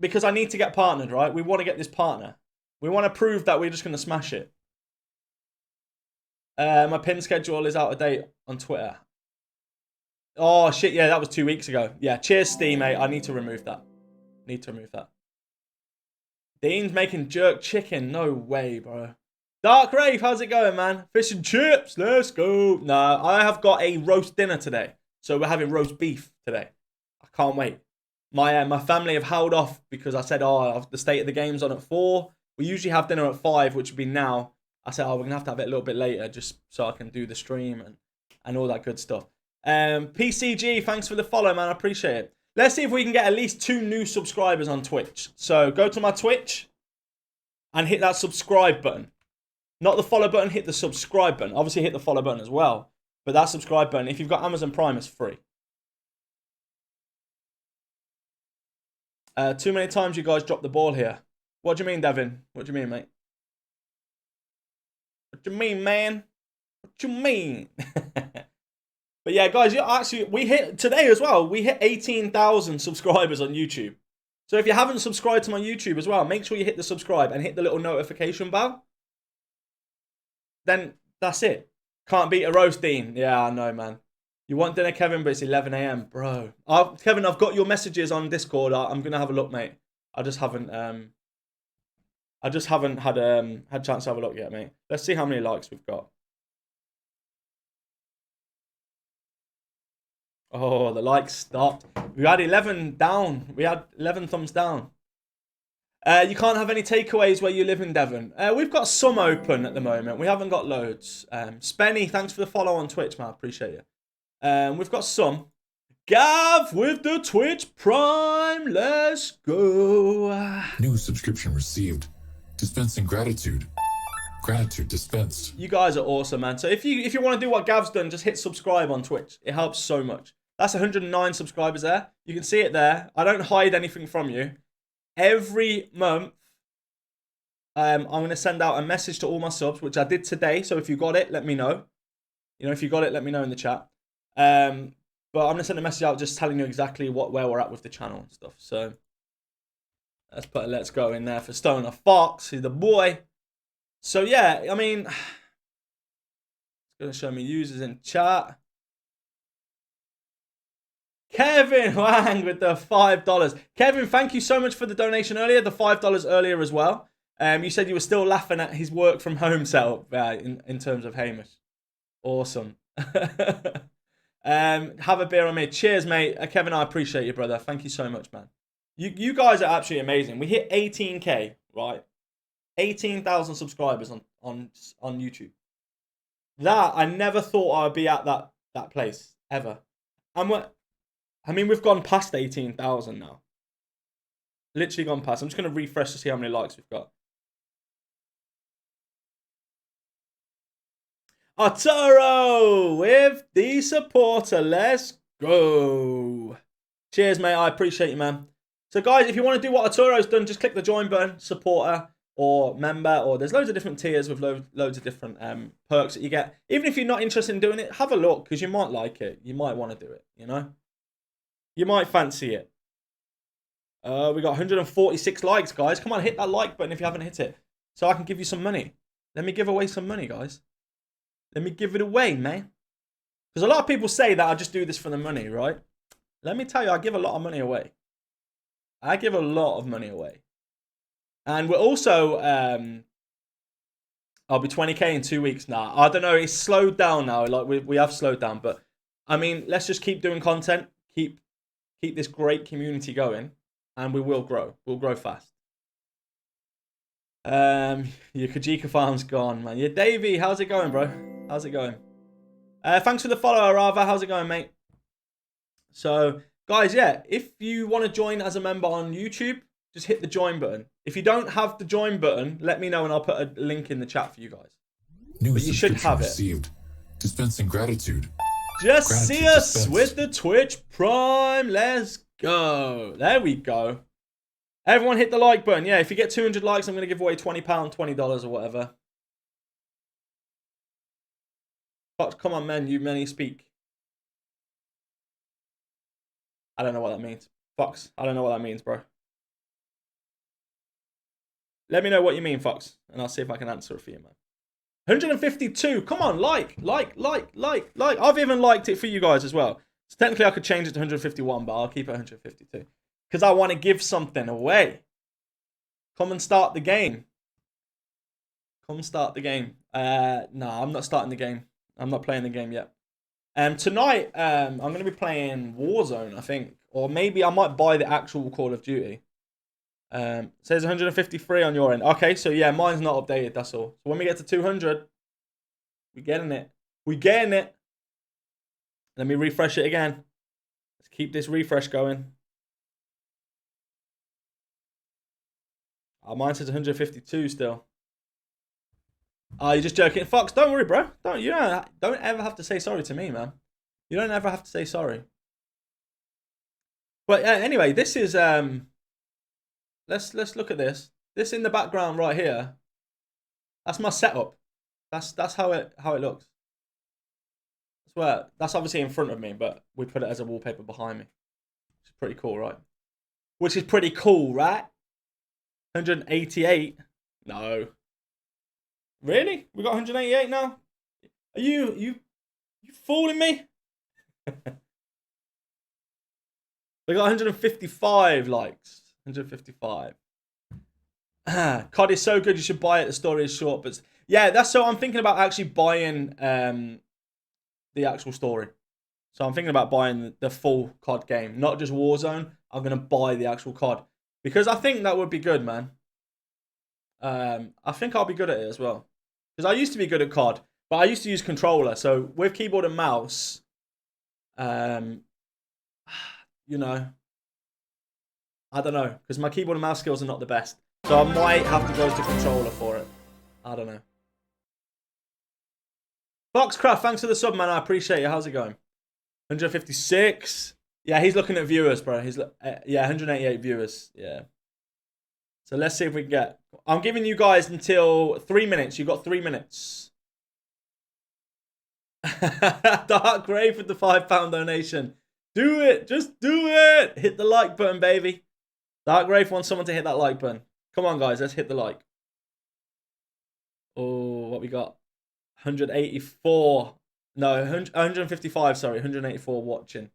because I need to get partnered, right? We want to get this partner. We want to prove that we're just going to smash it. My pin schedule is out of date on Twitter. Oh, shit, yeah, that was 2 weeks ago. Yeah, cheers, Steve, mate. I need to remove that. Need to remove that. Dean's making jerk chicken. No way, bro. Dark Rave, how's it going, man? Fish and chips, let's go. No, I have got a roast dinner today. So we're having roast beef today. I can't wait. My family have held off because I said, oh, the state of the game's on at 4. We usually have dinner at 5, which would be now. I said, oh, we're going to have it a little bit later just so I can do the stream and all that good stuff. PCG, thanks for the follow, man. I appreciate it. Let's see if we can get at least 2 new subscribers on Twitch. So go to my Twitch and hit that subscribe button. Not the follow button, hit the subscribe button. Obviously hit the follow button as well. But that subscribe button, if you've got Amazon Prime, it's free. Too many times you guys dropped the ball here. What do you mean, Devin? What do you mean, mate? What do you mean, man? What do you mean? But yeah, guys, we hit today as well. We hit 18,000 subscribers on YouTube. So if you haven't subscribed to my YouTube as well, make sure you hit the subscribe and hit the little notification bell. Then that's it. Can't beat a roast, Dean. Yeah, I know, man. You want dinner, Kevin, but it's 11 a.m. Bro. Kevin, I've got your messages on Discord. I'm going to have a look, mate. I just haven't had a chance to have a look yet, mate. Let's see how many likes we've got. Oh, the likes stopped. We had 11 down. We had 11 thumbs down. You can't have any takeaways where you live in Devon. We've got some open at the moment. We haven't got loads. Spenny, thanks for the follow on Twitch, man. I appreciate you. We've got some. Gav with the Twitch Prime. Let's go. New subscription received. Dispensing gratitude. Gratitude dispensed. You guys are awesome, man. So if you want to do what Gav's done, just hit subscribe on Twitch. It helps so much. That's 109 subscribers there. You can see it there. I don't hide anything from you. Every month, I'm going to send out a message to all my subs, which I did today. So if you got it, let me know. You know, if you got it, let me know in the chat. But I'm going to send a message out just telling you exactly where we're at with the channel and stuff. So let's put a let's go in there for Stoner Fox. He's the boy. So yeah, I mean, it's going to show me users in chat. Kevin Wang with the $5. Kevin, thank you so much for the donation earlier, the $5 earlier as well. You said you were still laughing at his work from home setup in terms of Hamish. Awesome. Have a beer on me. Cheers, mate. Kevin, I appreciate you, brother. Thank you so much, man. You guys are absolutely amazing. We hit 18K, right? 18,000 subscribers on YouTube. That, I never thought I'd be at that place, ever. I mean, we've gone past 18,000 now. Literally gone past. I'm just going to refresh to see how many likes we've got. Arturo with the supporter. Let's go. Cheers, mate. I appreciate you, man. So, guys, if you want to do what Arturo's done, just click the join button, supporter or member, or there's loads of different tiers with loads of different perks that you get. Even if you're not interested in doing it, have a look because you might like it. You might want to do it, you know? You might fancy it. We got 146 likes, guys. Come on, hit that like button if you haven't hit it. So I can give you some money. Let me give away some money, guys. Let me give it away, man. Because a lot of people say that I just do this for the money, right? Let me tell you, I give a lot of money away. I give a lot of money away. And we're also, I'll be 20K in 2 weeks now. I don't know, it's slowed down now. Like we have slowed down. But, I mean, let's just keep doing content. Keep this great community going. And we will grow. We'll grow fast. Your Kajika farm's gone, man. Yeah, Davey, how's it going, bro? How's it going? Thanks for the follow, Arava. How's it going, mate? So, guys, yeah, if you want to join as a member on YouTube, just hit the join button. If you don't have the join button, let me know and I'll put a link in the chat for you guys. New but you should have received. Dispensing gratitude. Just Gratitude see us dispensed. with the Twitch Prime. Let's go. There we go. Everyone hit the like button. Yeah, if you get 200 likes, I'm going to give away £20, $20 or whatever. But come on, men. You many speak. I don't know what that means. Fox. I don't know what that means, bro. Let me know what you mean, Fox. And I'll see if I can answer it for you, man. 152. Come on, like. I've even liked it for you guys as well. So technically I could change it to 151, but I'll keep it 152. Because I want to give something away. Come and start the game. Come start the game. No, I'm not starting the game. I'm not playing the game yet. Tonight, I'm going to be playing Warzone, I think. Or maybe I might buy the actual Call of Duty. Says 153 on your end. Okay, so yeah, mine's not updated, that's all. So when we get to 200, we're getting it. We're getting it. Let me refresh it again. Let's keep this refresh going. Mine says 152 still. You're just joking. Fox, don't worry, bro. Don't ever have to say sorry to me, man. You don't ever have to say sorry. But anyway, this is let's look at this. This in the background right here. That's my setup. That's how it looks. I swear, that's obviously in front of me, but we put it as a wallpaper behind me. Which is pretty cool, right? Which is pretty cool, right? 188. No. Really? We got 188 now? Are you fooling me? We got 155 likes. 155. COD is so good, you should buy it. The story is short, but yeah, that's so I'm thinking about actually buying the actual story. So I'm thinking about buying the full COD game, not just Warzone. I'm gonna buy the actual COD because I think that would be good, man. I think I'll be good at it as well because I used to be good at COD, but I used to use controller. So with keyboard and mouse, you know, I don't know because my keyboard and mouse skills are not the best. So I might have to go to controller for it. I don't know. Foxcraft, thanks for the sub, man. I appreciate you. How's it going? 156. Yeah, he's looking at viewers, bro. He's yeah, 188 viewers. Yeah. So let's see if we can get. I'm giving you guys until 3 minutes. You've got 3 minutes. Dark Grave with the £5 donation. Do it. Just do it. Hit the like button, baby. Dark Grave wants someone to hit that like button. Come on, guys. Let's hit the like. Oh, what we got? 184. No, 155, sorry. 184 watching.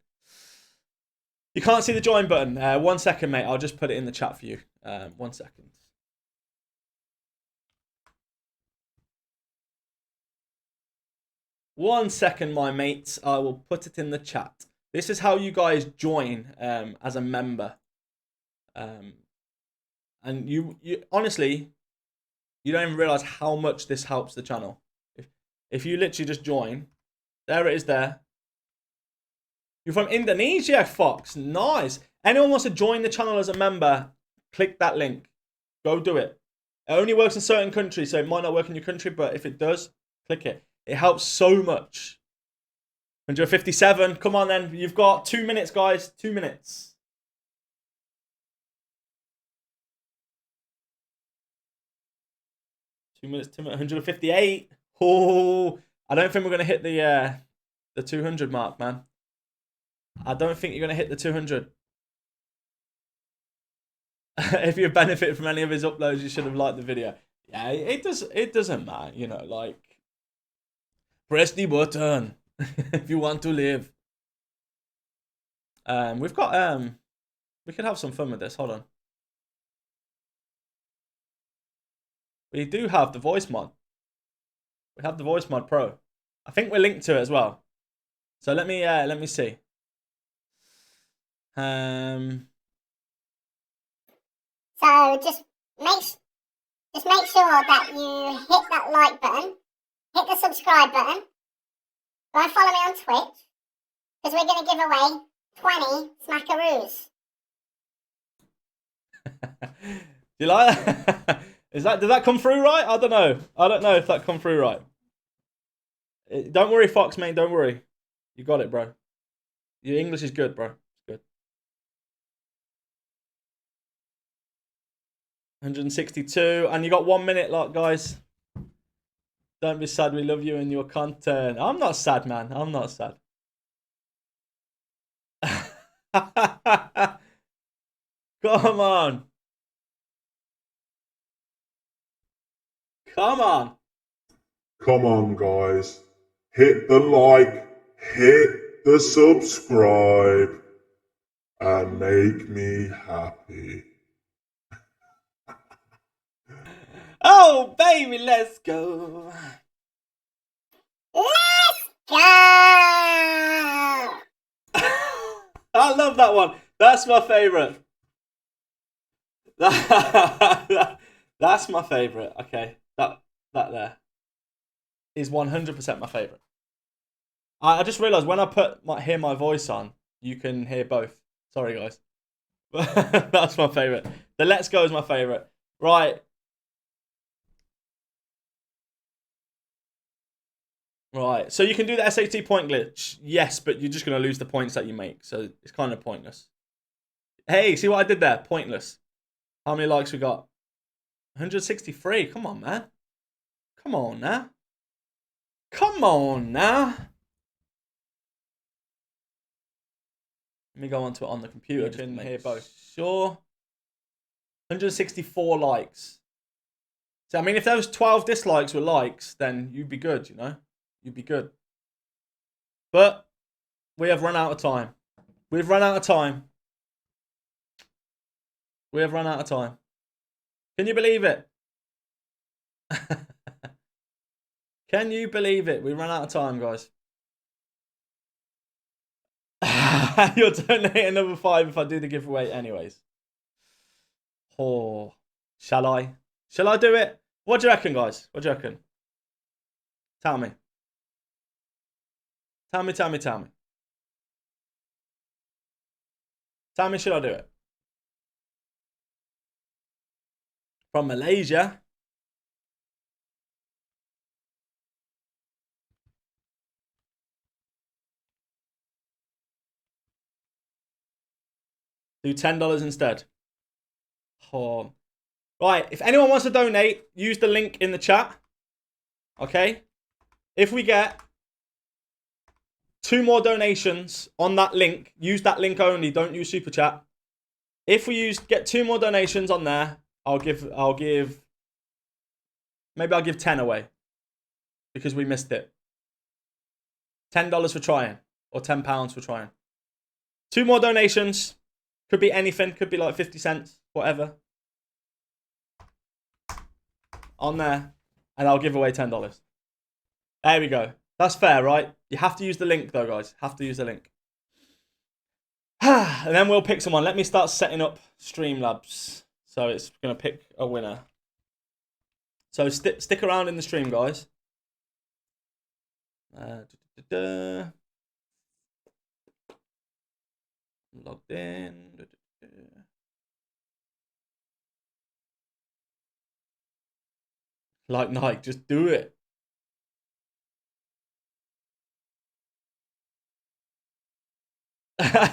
You can't see the join button. 1 second, mate. I'll just put it in the chat for you. 1 second. One second, my mates. I will put it in the chat. This is how you guys join as a member. And you honestly, you don't even realize how much this helps the channel. If you literally just join, there it is there. You're from Indonesia, Fox. Nice. Anyone wants to join the channel as a member, click that link. Go do it. It only works in certain countries, so it might not work in your country, but if it does, click it. It helps so much. 157. Come on then. You've got 2 minutes, guys. 2 minutes. Two minutes, 158. Oh, I don't think we're going to hit the 200 mark, man. I don't think you're going to hit the 200. If you benefit from any of his uploads, you should have liked the video. Yeah, it doesn't matter, you know, like, press the button if you want to live. We've got, we could have some fun with this. Hold on. We do have the voice mod. We have the voice mod pro. I think we're linked to it as well. So let me see. So just make sure that you hit that like button, hit the subscribe button, go and follow me on Twitch, because we're going to give away 20 smackaroos. Do you like that? Did that come through right? I don't know. I don't know if that come through right. Don't worry, Fox, mate. Don't worry. You got it, bro. Your English is good, bro. It's good. 162. And you got 1 minute, like, guys. Don't be sad. We love you and your content. I'm not sad, man. I'm not sad. Come on. Come on. Come on, guys. Hit the like, hit the subscribe, and make me happy. Oh, baby, let's go. Let's go! I love that one. That's my favorite. That's my favorite. Okay, that there is 100% my favorite. I just realized when I hear my voice on, you can hear both. Sorry, guys. That's my favorite. The let's go is my favorite. Right. Right. So you can do the SAT point glitch. Yes, but you're just going to lose the points that you make. So it's kind of pointless. Hey, see what I did there? Pointless. How many likes we got? 163. Come on, man. Come on now. Come on now. Let me go onto it on the computer. Just in here both. Sure. 164 likes. So, I mean, if those 12 dislikes were likes, then you'd be good, you know? You'd be good. But we have run out of time. We've run out of time. We have run out of time. Can you believe it? Can you believe it? We ran out of time, guys. You'll donate another 5 if I do the giveaway anyways. Oh, shall I? Shall I do it? What do you reckon, guys? What do you reckon? Tell me. Tell me. Tell me, should I do it? From Malaysia. Do $10 instead. Oh. Right, if anyone wants to donate, use the link in the chat. Okay? If we get 2 more donations on that link, use that link only, don't use super chat. If we get 2 more donations on there, I'll give maybe I'll give 10 away because we missed it. $10 for trying, or £10 for trying. 2 more donations, could be anything, could be like 50 cents, whatever. On there, and I'll give away $10. There we go. That's fair, right? You have to use the link though, guys. Have to use the link. And then we'll pick someone. Let me start setting up Streamlabs. So it's going to pick a winner. So stick around in the stream, guys. Logged in. Like Nike, just do it.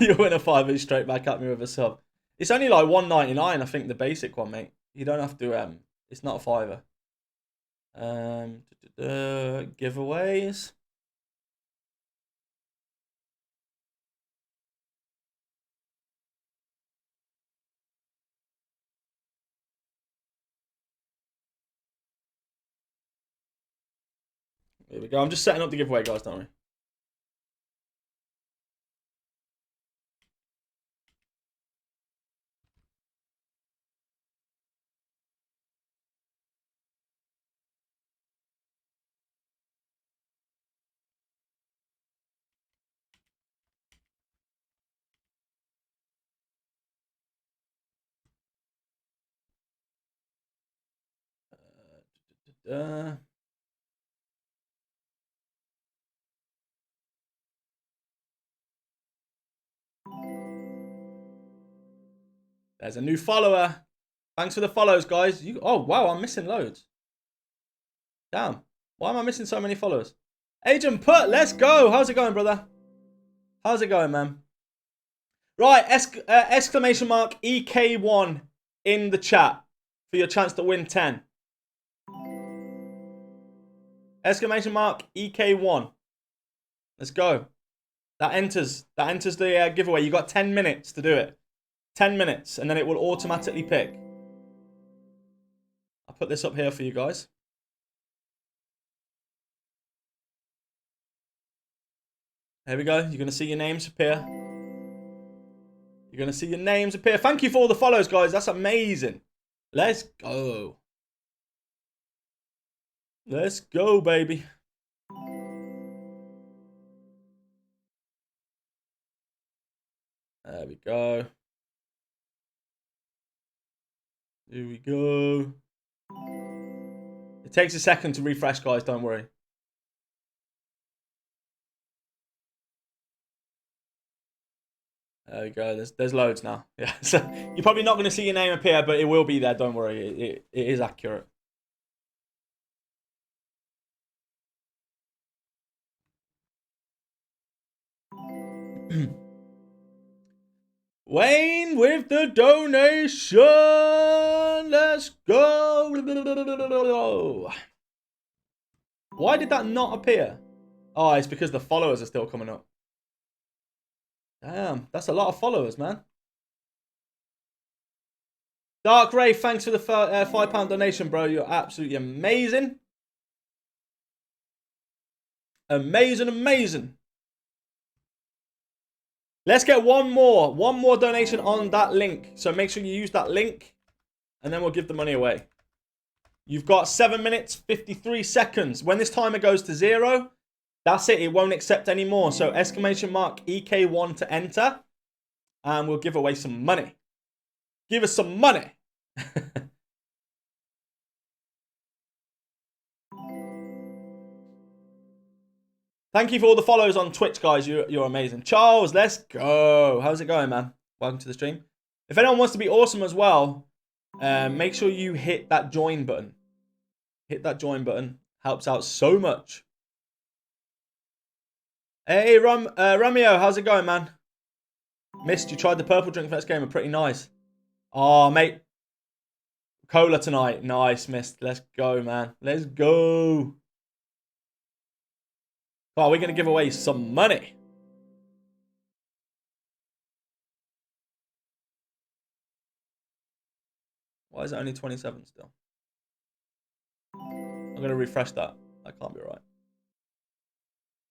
You win a 5 straight back at me with a sub. It's only like $1.99, I think, the basic one, mate. You don't have to, it's not a fiver. Giveaways. Here we go. I'm just setting up the giveaway, guys, don't worry. There's a new follower. Thanks for the follows, guys. Oh, wow, I'm missing loads. Damn. Why am I missing so many followers? Agent Put, let's go. How's it going, brother? How's it going, man? Right, exclamation mark EK1 in the chat for your chance to win 10. Exclamation mark EK1. Let's go. That enters the giveaway. You got 10 minutes to do it. 10 minutes, and then it will automatically pick. I'll put this up here for you guys. There we go. You're going to see your names appear. You're going to see your names appear. Thank you for all the follows, guys. That's amazing. Let's go. Let's go, baby. There we go. Here we go. It takes a second to refresh, guys. Don't worry. There we go. There's loads now. Yeah. So you're probably not going to see your name appear, but it will be there. Don't worry. It is accurate. Wayne with the donation. Let's go. Why did that not appear? Oh, it's because the followers are still coming up. Damn, that's a lot of followers, man. Dark Ray, thanks for the £5 donation, bro. You're absolutely amazing. Amazing. Let's get one more donation on that link. So make sure you use that link, and then we'll give the money away. You've got 7 minutes, 53 seconds. When this timer goes to 0, that's it. It won't accept anymore. So exclamation mark EK1 to enter, and we'll give away some money. Give us some money. Thank you for all the follows on Twitch, guys. You're amazing. Charles, let's go. How's it going, man? Welcome to the stream. If anyone wants to be awesome as well, make sure you hit that join button. Hit that join button. Helps out so much. Hey, Romeo, how's it going, man? Missed, you tried the purple drink first game. Pretty nice. Oh, mate. Cola tonight. Nice, Missed. Let's go, man. Let's go. Oh, we're going to give away some money. Why is it only 27 still? I'm going to refresh that. That can't be right.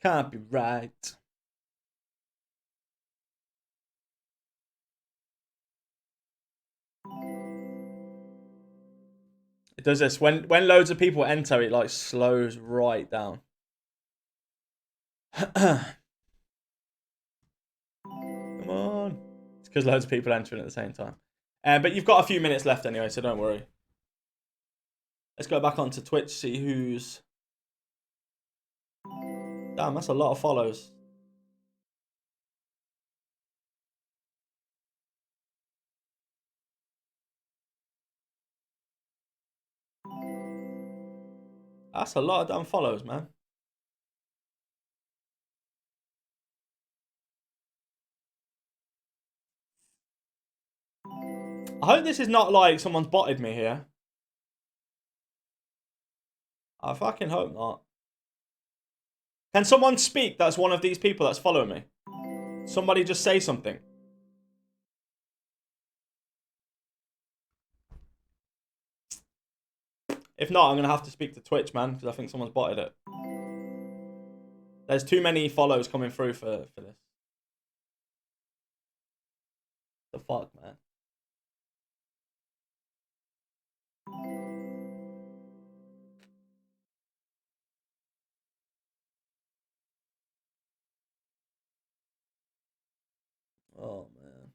Can't be right. It does this. When loads of people enter, it like slows right down. Come on. It's because loads of people entering at the same time. But you've got a few minutes left anyway, so don't worry. Let's go back onto Twitch, see who's... Damn, that's a lot of follows. That's a lot of damn follows, man. I hope this is not like someone's botted me here. I fucking hope not. Can someone speak that's one of these people that's following me? Somebody just say something. If not, I'm going to have to speak to Twitch, man, because I think someone's botted it. There's too many follows coming through for this. The fuck, man. Oh, man.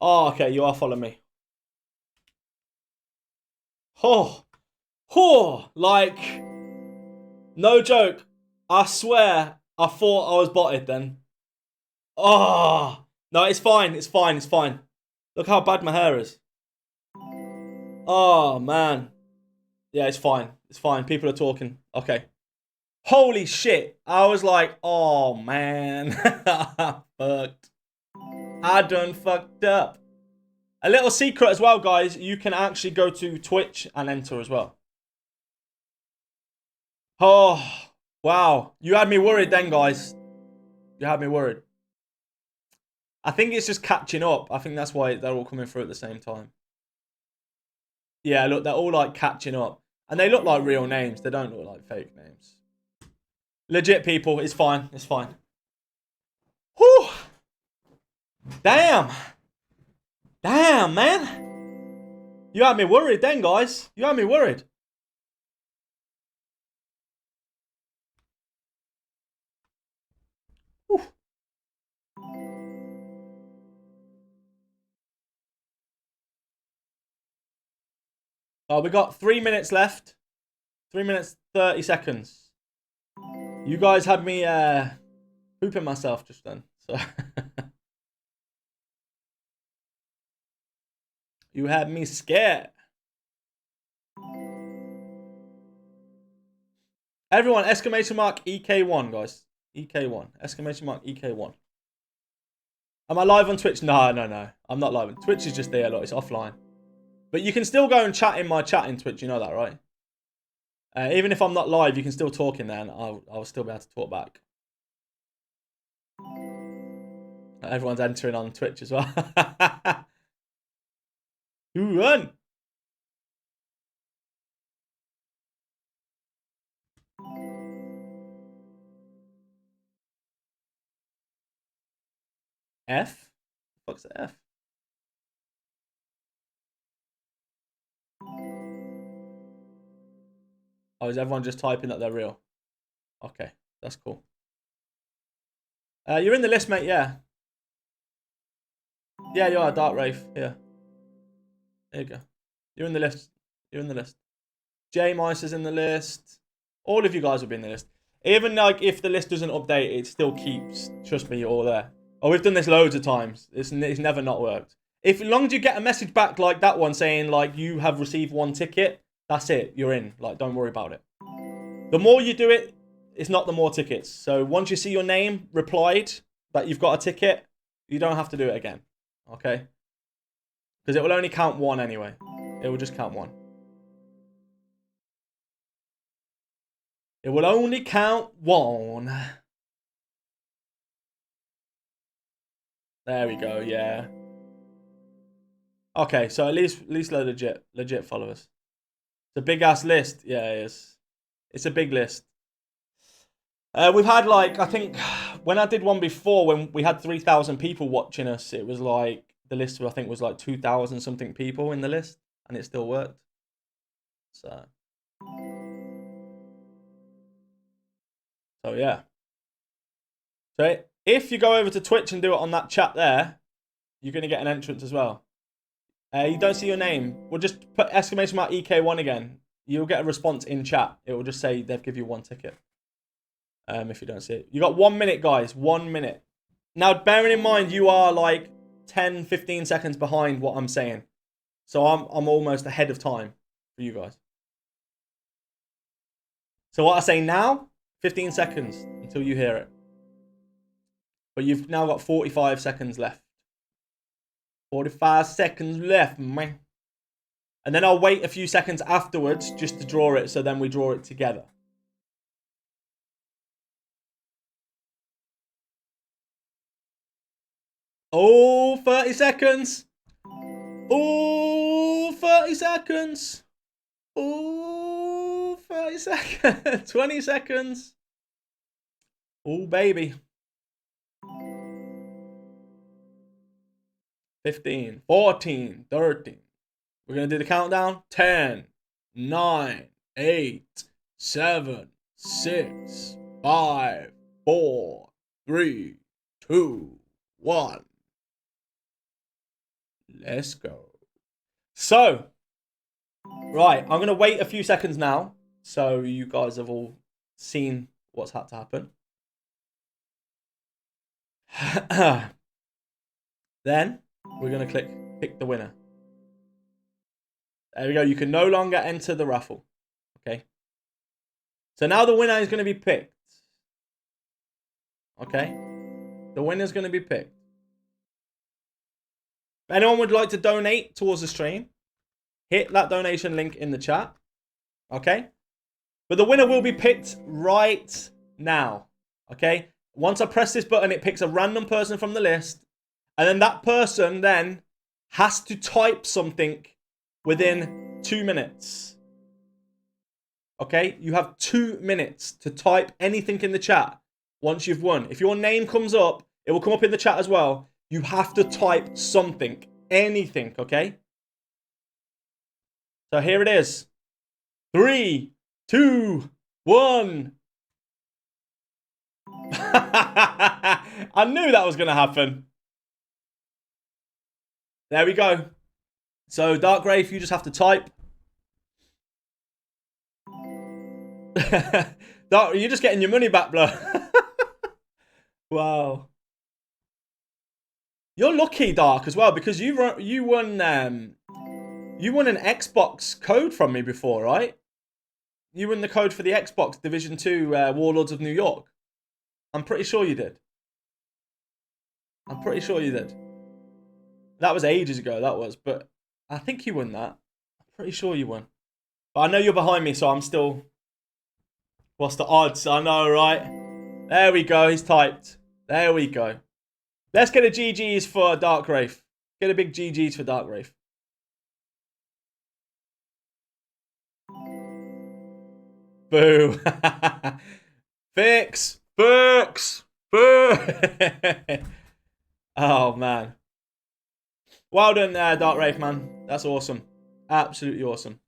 Oh, okay, you are following me. Like, no joke. I swear, I thought I was botted then. Oh, no, it's fine. Look how bad my hair is. Oh, man. Yeah, it's fine. People are talking. Okay. Holy shit. I was like, oh, man. Fucked. I done fucked up. A little secret as well, guys. You can actually go to Twitch and enter as well. Oh, wow. You had me worried then, guys. You had me worried. I think it's just catching up. I think that's why they're all coming through at the same time. Yeah, look, they're all like catching up. And they look like real names. They don't look like fake names. Legit people. It's fine. Whew. Damn, man. You had me worried then, guys. You had me worried. Whew. Oh, we got 3 minutes left. 3 minutes, 30 seconds. You guys had me pooping myself just then. So you had me scared. Everyone, exclamation mark EK1, guys. EK1. Exclamation mark EK1. Am I live on Twitch? No. I'm not live on Twitch. Is just there, look. It's offline. But you can still go and chat in my chat in Twitch. You know that, right? Even if I'm not live, you can still talk in there, and I'll still be able to talk back. Everyone's entering on Twitch as well. You run. F? What's the F? Oh, is everyone just typing that they're real? Okay, that's cool. You're in the list, mate, yeah. Yeah, you are, Dark Wraith. Yeah. There you go. You're in the list. You're in the list. J Mice is in the list. All of you guys will be in the list. Even like if the list doesn't update, it still keeps. Trust me, you're all there. Oh, we've done this loads of times. It's never not worked. If as long as you get a message back like that one saying like you have received 1 ticket, that's it. You're in. Like, don't worry about it. The more you do it, it's not the more tickets. So once you see your name replied that you've got a ticket, you don't have to do it again. Okay? Because it will only count 1 anyway. It will just count 1. It will only count 1. There we go, yeah. Okay, so at least they're legit followers. It's a big ass list. Yeah, it is. It's a big list. We've had like, I think, when I did one before, when we had 3,000 people watching us, it was like, the list I think was like 2,000 something people in the list, and it still worked. So yeah. So if you go over to Twitch and do it on that chat there, you're going to get an entrance as well. You don't see your name. We'll just put exclamation mark EK1 again. You'll get a response in chat. It will just say they've given you 1 ticket. If you don't see it. You got 1 minute, guys. 1 minute. Now, bearing in mind, you are like 10, 15 seconds behind what I'm saying. So I'm almost ahead of time for you guys. So what I say now, 15 seconds until you hear it. But you've now got 45 seconds left. 45 seconds left, man. And then I'll wait a few seconds afterwards just to draw it, so then we draw it together. Oh, 30 seconds. Oh, 30 seconds. Oh, 30 seconds. 20 seconds. Oh, baby. 15, 14, 13. We're going to do the countdown. 10, 9, 8, 7, 6, 5, 4, 3, 2, 1. Let's go. So, right, I'm going to wait a few seconds now, so you guys have all seen what's had to happen. Then, we're going to pick the winner. There we go. You can no longer enter the raffle. Okay. So now the winner is going to be picked. Okay. The winner is going to be picked. If anyone would like to donate towards the stream, hit that donation link in the chat. Okay. But the winner will be picked right now. Okay. Once I press this button, it picks a random person from the list. And then that person then has to type something within 2 minutes. Okay? You have 2 minutes to type anything in the chat once you've won. If your name comes up, it will come up in the chat as well. You have to type something. Anything, okay? So here it is. 3, 2, 1. I knew that was going to happen. There we go. So, Dark Wraith, you just have to type. Dark, you're just getting your money back, bro. Wow. You're lucky, Dark, as well, because you won an Xbox code from me before, right? You won the code for the Xbox Division 2 Warlords of New York. I'm pretty sure you did. I'm pretty sure you did. That was ages ago, that was. But I think you won that. I'm pretty sure you won. But I know you're behind me, so I'm still... What's the odds? I know, right? There we go. He's typed. There we go. Let's get a GG's for Dark Wraith. Get a big GG's for Dark Wraith. Boo. Fix. Fix. Boo. Oh, man. Well done, Dark Wraith, man. That's awesome. Absolutely awesome.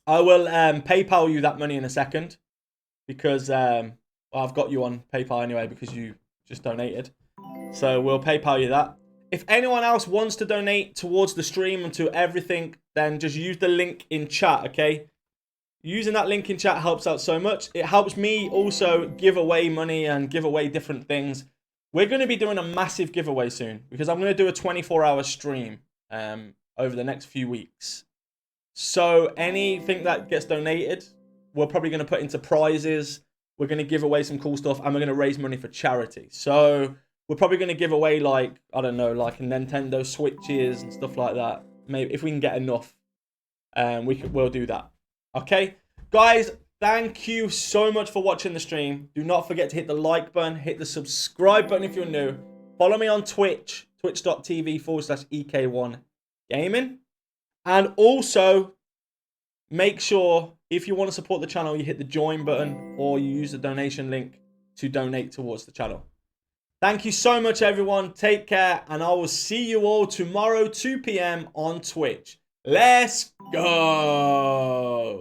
I will PayPal you that money in a second. Because well, I've got you on PayPal anyway because you just donated. So we'll PayPal you that. If anyone else wants to donate towards the stream and to everything, then just use the link in chat, okay? Using that link in chat helps out so much. It helps me also give away money and give away different things. We're going to be doing a massive giveaway soon because I'm going to do a 24-hour stream over the next few weeks. So anything that gets donated, we're probably going to put into prizes. We're going to give away some cool stuff and we're going to raise money for charity. So we're probably going to give away like, I don't know, like a Nintendo Switches and stuff like that. Maybe if we can get enough, we'll do that. Okay, guys, thank you so much for watching the stream. Do not forget to hit the like button, hit the subscribe button if you're new. Follow me on Twitch, twitch.tv/EK1 Gaming. And also, make sure, if you want to support the channel, you hit the join button or you use the donation link to donate towards the channel. Thank you so much, everyone. Take care, and I will see you all tomorrow, 2 p.m. on Twitch. Let's go!